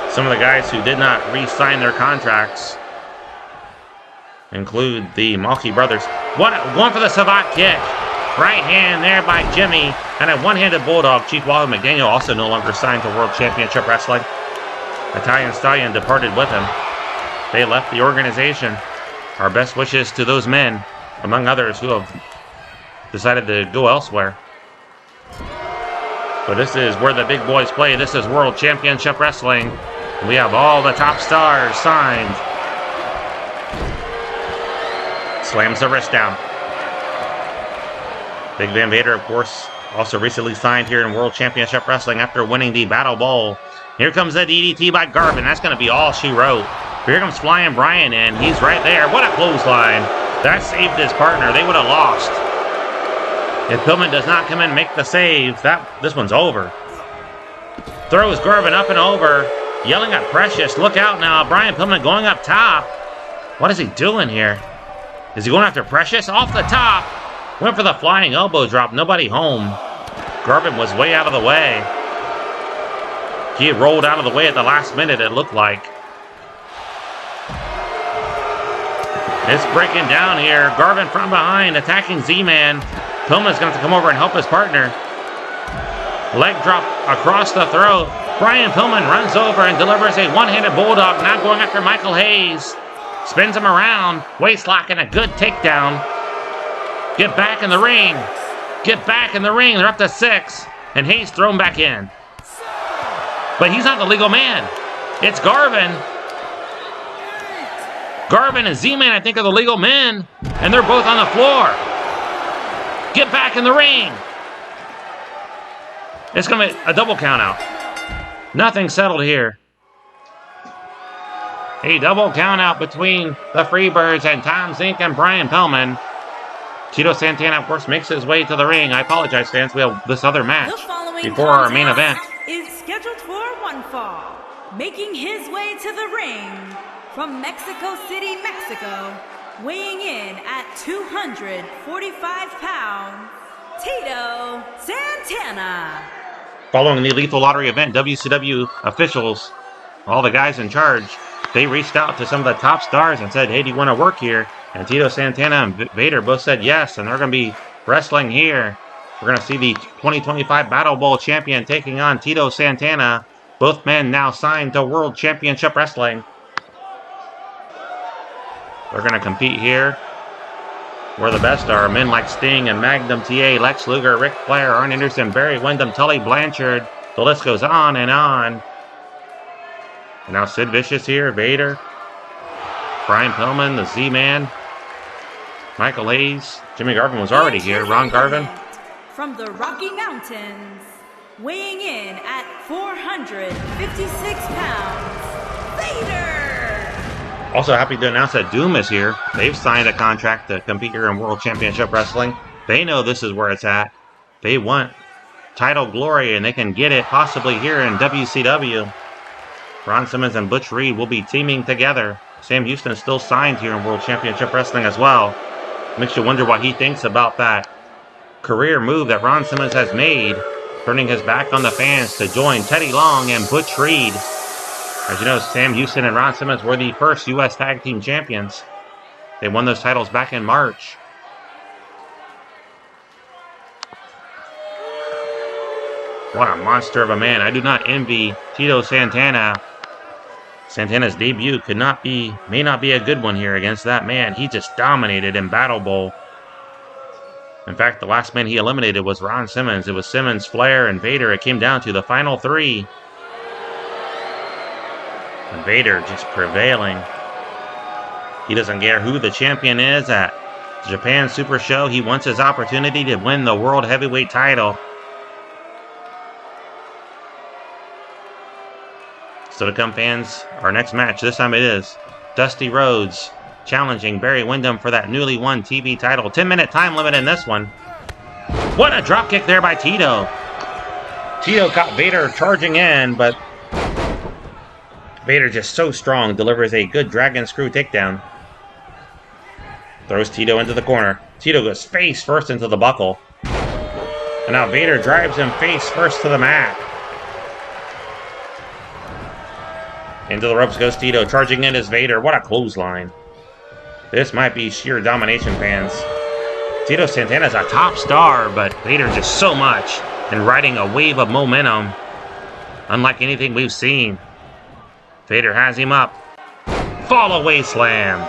Some of the guys who did not re-sign their contracts include the Malky brothers. Going for the Savate kick. Right hand there by Jimmy. And a one-handed bulldog. Chief Wally McDaniel also no longer signed to World Championship Wrestling. Italian Stallion departed with him. They left the organization. Our best wishes to those men, among others who have decided to go elsewhere. But this is where the big boys play. This is World Championship Wrestling. We have all the top stars signed. Slams the wrist down. Big Van Vader, of course, also recently signed here in World Championship Wrestling after winning the Battle Bowl. Here comes the DDT by Garvin. That's going to be all she wrote. Here comes Flyin Brian in. He's right there. What a clothesline. That saved his partner. They would have lost. If Pillman does not come in and make the save, this one's over. Throws Garvin up and over. Yelling at Precious. Look out now. Brian Pillman going up top. What is he doing here? Is he going after Precious? Off the top. Went for the flying elbow drop. Nobody home. Garvin was way out of the way. He had rolled out of the way at the last minute, it looked like. It's breaking down here. Garvin from behind, attacking Z-Man. Pillman's going to have to come over and help his partner. Leg drop across the throat. Brian Pillman runs over and delivers a one-handed bulldog, now going after Michael Hayes. Spins him around. Waist lock and a good takedown. Get back in the ring. Get back in the ring. They're up to 6. And Hayes thrown back in. But he's not the legal man. It's Garvin. Garvin and Z-Man, I think, are the legal men. And they're both on the floor. Get back in the ring. It's going to be a double count out. Nothing settled here. A double count out between the Freebirds and Tom Zink and Brian Pillman. Tito Santana, of course, makes his way to the ring. I apologize, fans. We have this other match before our main event. Is scheduled for one fall. Making his way to the ring from Mexico City, Mexico, weighing in at 245 pounds, Tito Santana. Following the Lethal Lottery event, WCW officials, all the guys in charge, they reached out to some of the top stars and said, hey, do you want to work here? And Tito Santana and Vader both said yes, and they're going to be wrestling here. We're going to see the 2025 Battle Bowl champion taking on Tito Santana. Both men now signed to World Championship Wrestling. They're going to compete here, where the best are men like Sting and Magnum TA, Lex Luger, Ric Flair, Arn Anderson, Barry Windham, Tully Blanchard. The list goes on and on. And now Sid Vicious here, Vader, Brian Pillman, the Z-Man, Michael Hayes. Jimmy Garvin was already here. Ron Garvin. From the Rocky Mountains, weighing in at 456 pounds, Vader! Also happy to announce that Doom is here. They've signed a contract to compete here in World Championship Wrestling. They know this is where it's at. They want title glory, and they can get it possibly here in WCW. Ron Simmons and Butch Reed will be teaming together. Sam Houston is still signed here in World Championship Wrestling as well. Makes you wonder what he thinks about that career move that Ron Simmons has made, turning his back on the fans to join Teddy Long and Butch Reed. As you know, Sam Houston and Ron Simmons were the first U.S. Tag Team Champions. They won those titles back in March. What a monster of a man. I do not envy Tito Santana. Santana's debut may not be a good one here against that man. He just dominated in Battle Bowl. In fact, the last man he eliminated was Ron Simmons. It was Simmons, Flair, and Vader. It came down to the final three. And Vader just prevailing. He doesn't care who the champion is at the Japan Super Show. He wants his opportunity to win the World Heavyweight title. So to come, fans, our next match, this time it is Dusty Rhodes challenging Barry Windham for that newly won TV title. 10-minute time limit in this one. What a dropkick there by Tito. Tito caught Vader charging in, but Vader just so strong, delivers a good dragon screw takedown. Throws Tito into the corner. Tito goes face first into the buckle. And now Vader drives him face first to the mat. Into the ropes goes Tito. Charging in is Vader. What a clothesline. This might be sheer domination, fans. Tito Santana's a top star, but Vader just so much and riding a wave of momentum. Unlike anything we've seen. Vader has him up. Fall away slam.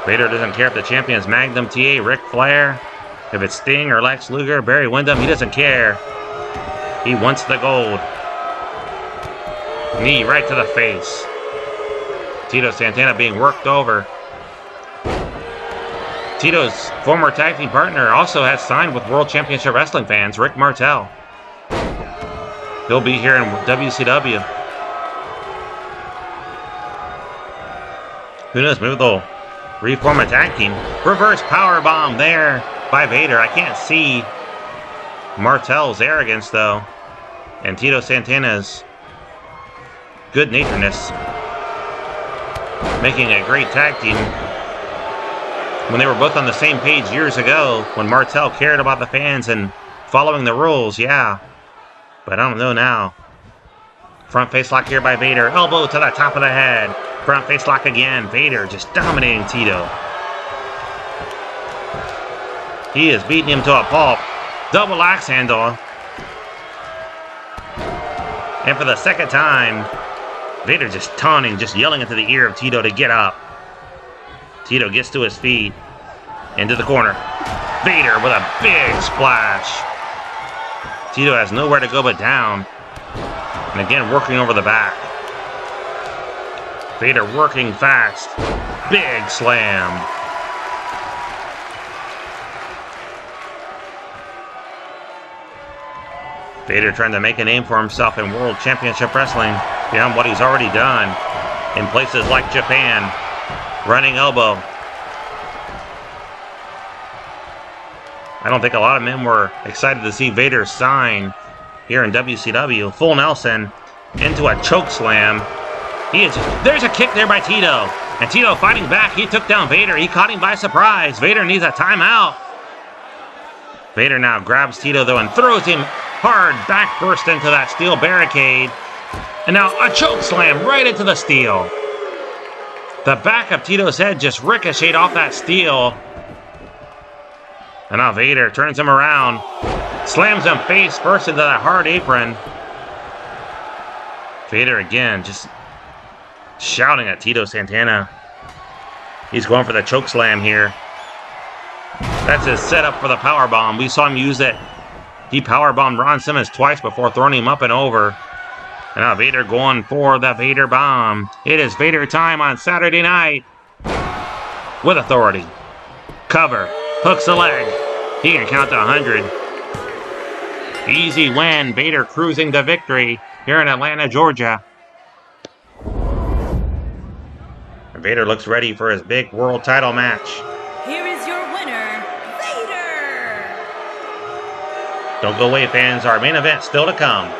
Vader doesn't care if the champion's Magnum TA, Ric Flair. If it's Sting or Lex Luger, Barry Windham, he doesn't care. He wants the gold. Knee right to the face. Tito Santana being worked over. Tito's former tag team partner also has signed with World Championship Wrestling, fans, Rick Martel. He'll be here in WCW. Who knows, maybe they'll reform a tag team. Reverse powerbomb there by Vader. I can't see Martel's arrogance, though. And Tito Santana's good-naturedness. Making a great tag team. When they were both on the same page years ago, when Martel cared about the fans and following the rules, yeah. But I don't know now. Front face lock here by Vader. Elbow to the top of the head. Front face lock again. Vader just dominating Tito. He is beating him to a pulp. Double axe handle. And for the second time, Vader just taunting, just yelling into the ear of Tito to get up. Tito gets to his feet. Into the corner. Vader with a big splash. Tito has nowhere to go but down. And again, working over the back. Vader working fast. Big slam. Vader trying to make a name for himself in World Championship Wrestling beyond what he's already done in places like Japan. Running elbow. I don't think a lot of men were excited to see Vader sign here in WCW. Full Nelson into a choke slam. There's a kick there by Tito. And Tito fighting back. He took down Vader. He caught him by surprise. Vader needs a timeout. Vader now grabs Tito, though, and throws him hard back first into that steel barricade. And now a choke slam right into the steel. The back of Tito's head just ricocheted off that steel. And now Vader turns him around. Slams him face first into that hard apron. Vader again just shouting at Tito Santana. He's going for the choke slam here. That's his setup for the powerbomb. We saw him use it. He powerbombed Ron Simmons twice before throwing him up and over. And now Vader going for the Vader bomb. It is Vader time on Saturday night. With authority. Cover. Hooks a leg. He can count to 100. Easy win. Vader cruising to victory here in Atlanta, Georgia. And Vader looks ready for his big world title match. Here is your winner, Vader! Don't go away, fans. Our main event still to come.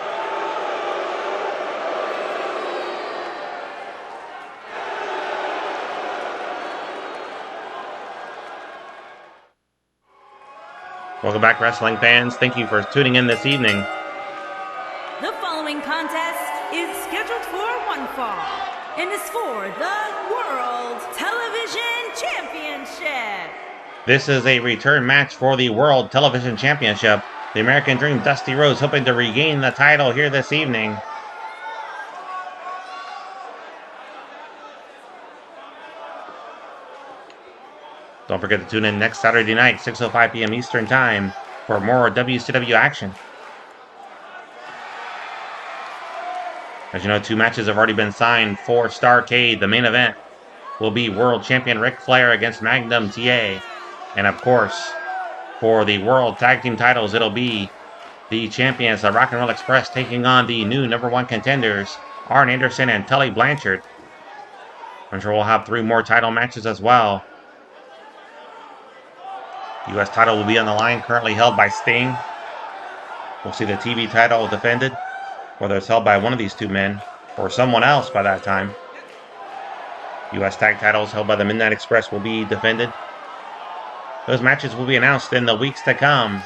Welcome back, wrestling fans. Thank you for tuning in this evening. The following contest is scheduled for one fall and is for the World Television Championship. This is a return match for the World Television Championship. The American Dream, Dusty Rhodes, hoping to regain the title here this evening. Don't forget to tune in next Saturday night, 6:05 p.m. Eastern Time, for more WCW action. As you know, 2 matches have already been signed for Starrcade. The main event will be World Champion Ric Flair against Magnum TA. And of course, for the World Tag Team titles, it'll be the champions, the Rock and Roll Express, taking on the new #1 contenders, Arn Anderson and Tully Blanchard. I'm sure we'll have 3 more title matches as well. U.S. title will be on the line, currently held by Sting. We'll see the TV title defended, whether it's held by one of these 2 men or someone else by that time. U.S. tag titles held by the Midnight Express will be defended. Those matches will be announced in the weeks to come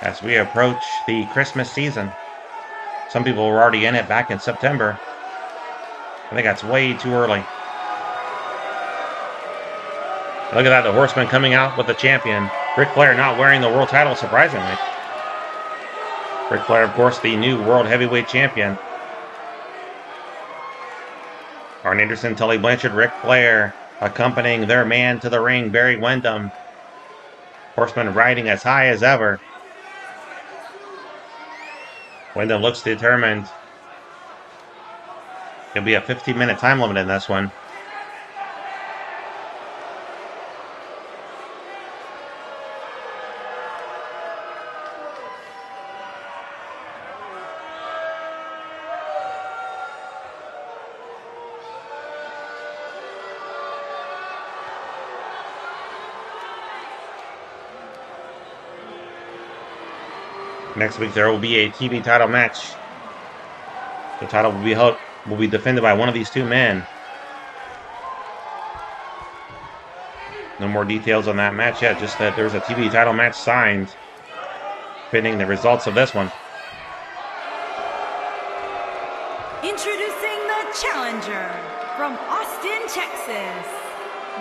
as we approach the Christmas season. Some people were already in it back in September. I think that's way too early. Look at that, the Horseman coming out with the champion. Ric Flair not wearing the world title, surprisingly. Ric Flair, of course, the new World Heavyweight Champion. Arn Anderson, Tully Blanchard, Ric Flair accompanying their man to the ring, Barry Windham. Horseman riding as high as ever. Windham looks determined. It'll be a 15-minute time limit in this one. Next week there will be a TV title match. The title will be defended by one of these 2 men. No more details on that match yet, just that there's a TV title match signed, pending the results of this one. Introducing the challenger from Austin, Texas,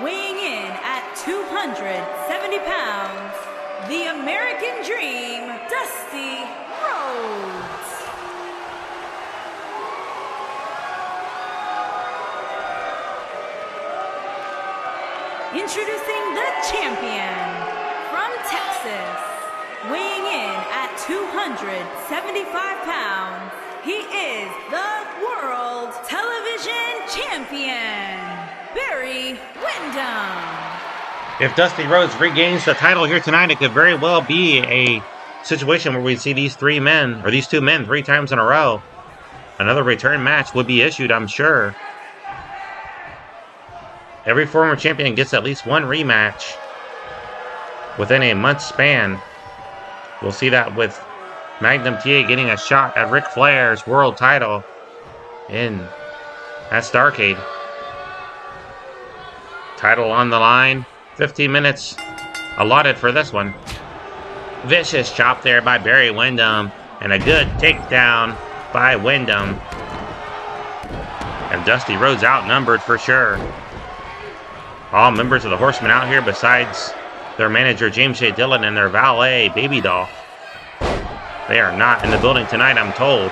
weighing in at 270 pounds, the American Dream, Dusty Rhodes. Introducing the champion from Texas, weighing in at 275 pounds, he is the World Television Champion, Barry Windham. If Dusty Rhodes regains the title here tonight, it could very well be a situation where we see these 3 men, or these 2 men, 3 times in a row. Another return match would be issued, I'm sure. Every former champion gets at least 1 rematch within a month span. We'll see that with Magnum TA getting a shot at Ric Flair's world title at Starrcade. Title on the line. 15 minutes allotted for this one. Vicious chop there by Barry Windham, and a good takedown by Windham. And Dusty Rhodes outnumbered for sure. All members of the Horsemen out here besides their manager James J. Dillon and their valet Baby Doll. They are not in the building tonight, I'm told.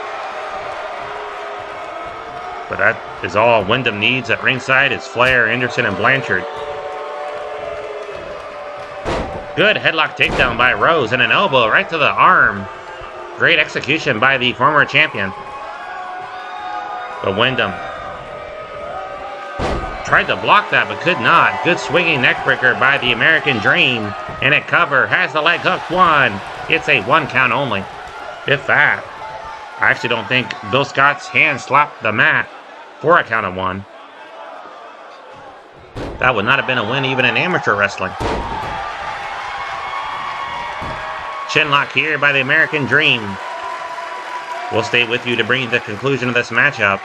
But that is all Windham needs at ringside. It's Flair, Anderson, and Blanchard. Good headlock takedown by Rhodes and an elbow right to the arm. Great execution by the former champion. But Windham tried to block that but could not. Good swinging neckbreaker by the American Dream. And it cover has the leg hooked 1. It's a 1 count only. If that. I actually don't think Bill Scott's hand slapped the mat for a count of 1. That would not have been a win even in amateur wrestling. Chin lock here by the American Dream. We'll stay with you to bring you the conclusion of this matchup,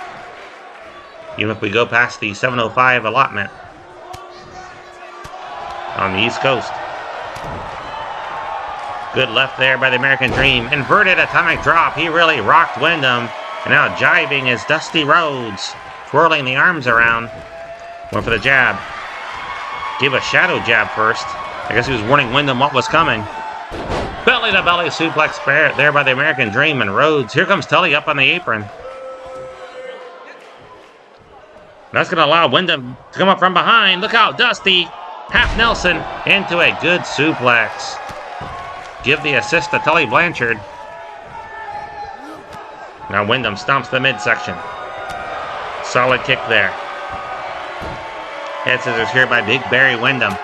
even if we go past the 7:05 allotment on the East Coast. Good left there by the American Dream. Inverted atomic drop. He really rocked Windham. And now jiving is Dusty Rhodes, twirling the arms around. Went for the jab. Gave a shadow jab first. I guess he was warning Windham what was coming. Belly to belly suplex there by the American Dream and Rhodes. Here comes Tully up on the apron. That's going to allow Windham to come up from behind. Look out, Dusty. Half Nelson into a good suplex. Give the assist to Tully Blanchard. Now Windham stomps the midsection. Solid kick there. Head scissors here by Big Barry Windham.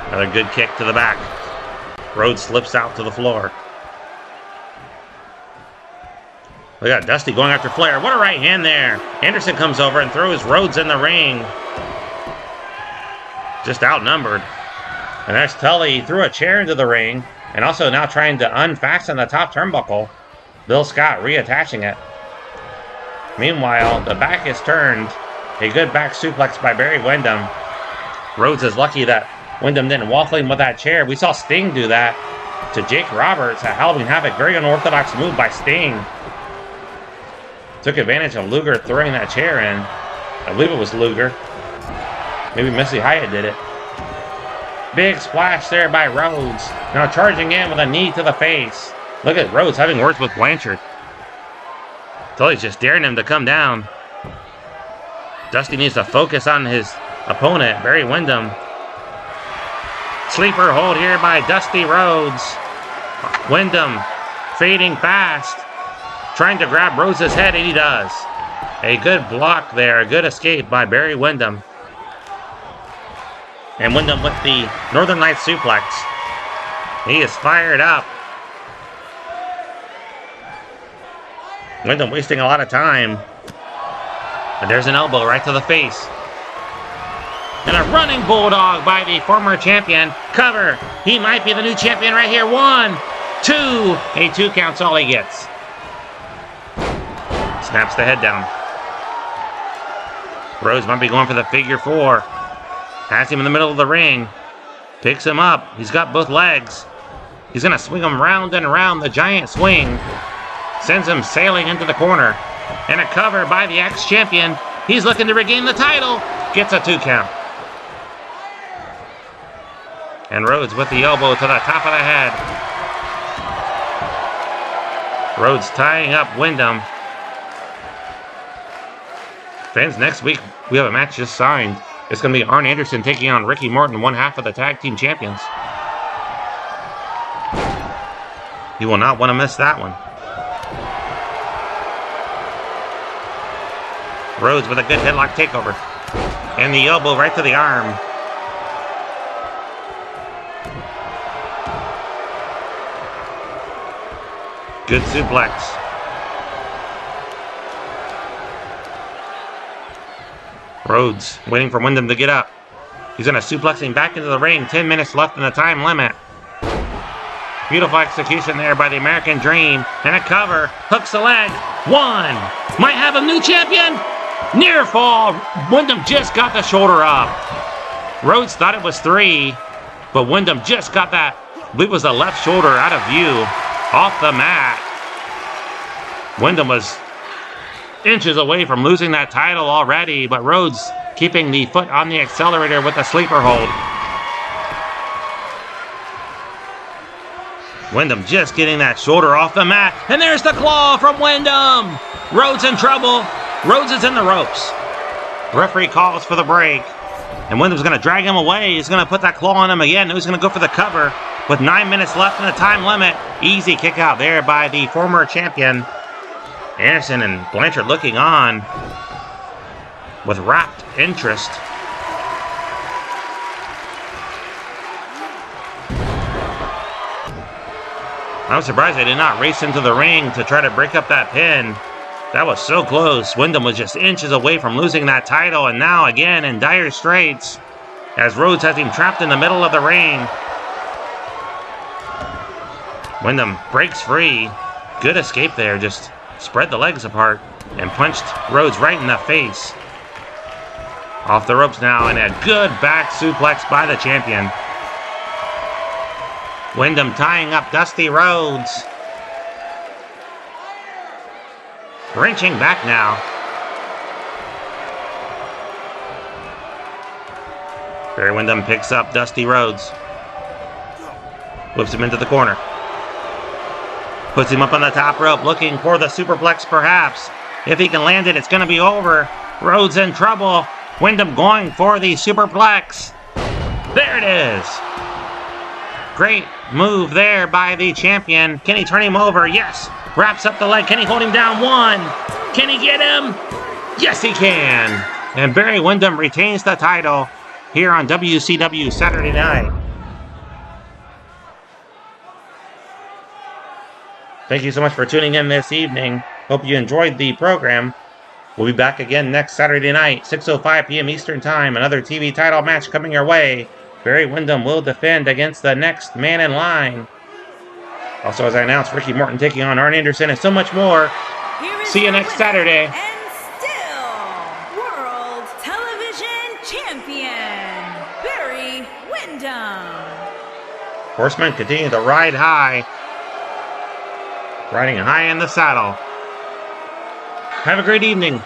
Another good kick to the back. Rhodes slips out to the floor. Look at Dusty going after Flair. What a right hand there. Anderson comes over and throws Rhodes in the ring. Just outnumbered. And there's Tully. Threw a chair into the ring. And also now trying to unfasten the top turnbuckle. Bill Scott reattaching it. Meanwhile, the back is turned. A good back suplex by Barry Windham. Rhodes is lucky that Windham didn't waffle him with that chair. We saw Sting do that to Jake Roberts at Halloween Havoc. Very unorthodox move by Sting. Took advantage of Luger throwing that chair in. I believe it was Luger. Maybe Missy Hyatt did it. Big splash there by Rhodes. Now charging in with a knee to the face. Look at Rhodes having words with Blanchard. Tully's just daring him to come down. Dusty needs to focus on his opponent, Barry Windham. Sleeper hold here by Dusty Rhodes. Windham fading fast. Trying to grab Rhodes' head, and he does. A good block there, a good escape by Barry Windham. And Windham with the Northern Lights suplex. He is fired up. Windham wasting a lot of time. And there's an elbow right to the face. And a running bulldog by the former champion. Cover. He might be the new champion right here. 1, 2. A 2 count's all he gets. Snaps the head down. Rhodes might be going for the figure 4. Has him in the middle of the ring. Picks him up. He's got both legs. He's going to swing him round and round. The giant swing. Sends him sailing into the corner. And a cover by the ex-champion. He's looking to regain the title. Gets a 2 count. And Rhodes with the elbow to the top of the head. Rhodes tying up Windham. Fans, next week we have a match just signed. It's going to be Arn Anderson taking on Ricky Morton, one half of the tag team champions. You will not want to miss that one. Rhodes with a good headlock takeover. And the elbow right to the arm. Good suplex. Rhodes waiting for Windham to get up. He's going to suplex him back into the ring. 10 minutes left in the time limit. Beautiful execution there by the American Dream. And a cover. Hooks the leg. 1. Might have a new champion. Near fall. Windham just got the shoulder up. Rhodes thought it was 3. But Windham just got that. I believe it was the left shoulder out of view. Off the mat. Windham was inches away from losing that title already, but Rhodes keeping the foot on the accelerator with a sleeper hold. Windham just getting that shoulder off the mat, and there's the claw from Windham. Rhodes in trouble. Rhodes is in the ropes. Referee calls for the break, and Windham's going to drag him away. He's going to put that claw on him again. He's going to go for the cover with 9 minutes left in the time limit. Easy kick out there by the former champion. Anderson and Blanchard looking on with rapt interest. I'm surprised they did not race into the ring to try to break up that pin. That was so close. Windham was just inches away from losing that title, and now again in dire straits as Rhodes has him trapped in the middle of the ring. Windham breaks free. Good escape there. Just spread the legs apart and punched Rhodes right in the face. Off the ropes now, and a good back suplex by the champion. Windham tying up Dusty Rhodes. Wrenching back now. Barry Windham picks up Dusty Rhodes. Whips him into the corner. Puts him up on the top rope, looking for the superplex perhaps. If he can land it, it's going to be over. Rhodes in trouble. Windham going for the superplex. There it is. Great move there by the champion. Can he turn him over? Yes. Wraps up the leg. Can he hold him down? One. Can he get him? Yes, he can. And Barry Windham retains the title here on WCW Saturday night. Thank you so much for tuning in this evening. Hope you enjoyed the program. We'll be back again next Saturday night, 6:05 p.m. Eastern Time. Another TV title match coming your way. Barry Windham will defend against the next man in line. Also, as I announced, Ricky Morton taking on Arn Anderson and so much more. See you next Saturday. And still, World Television Champion, Barry Windham. Horsemen continue to ride high. Riding high in the saddle. Have a great evening.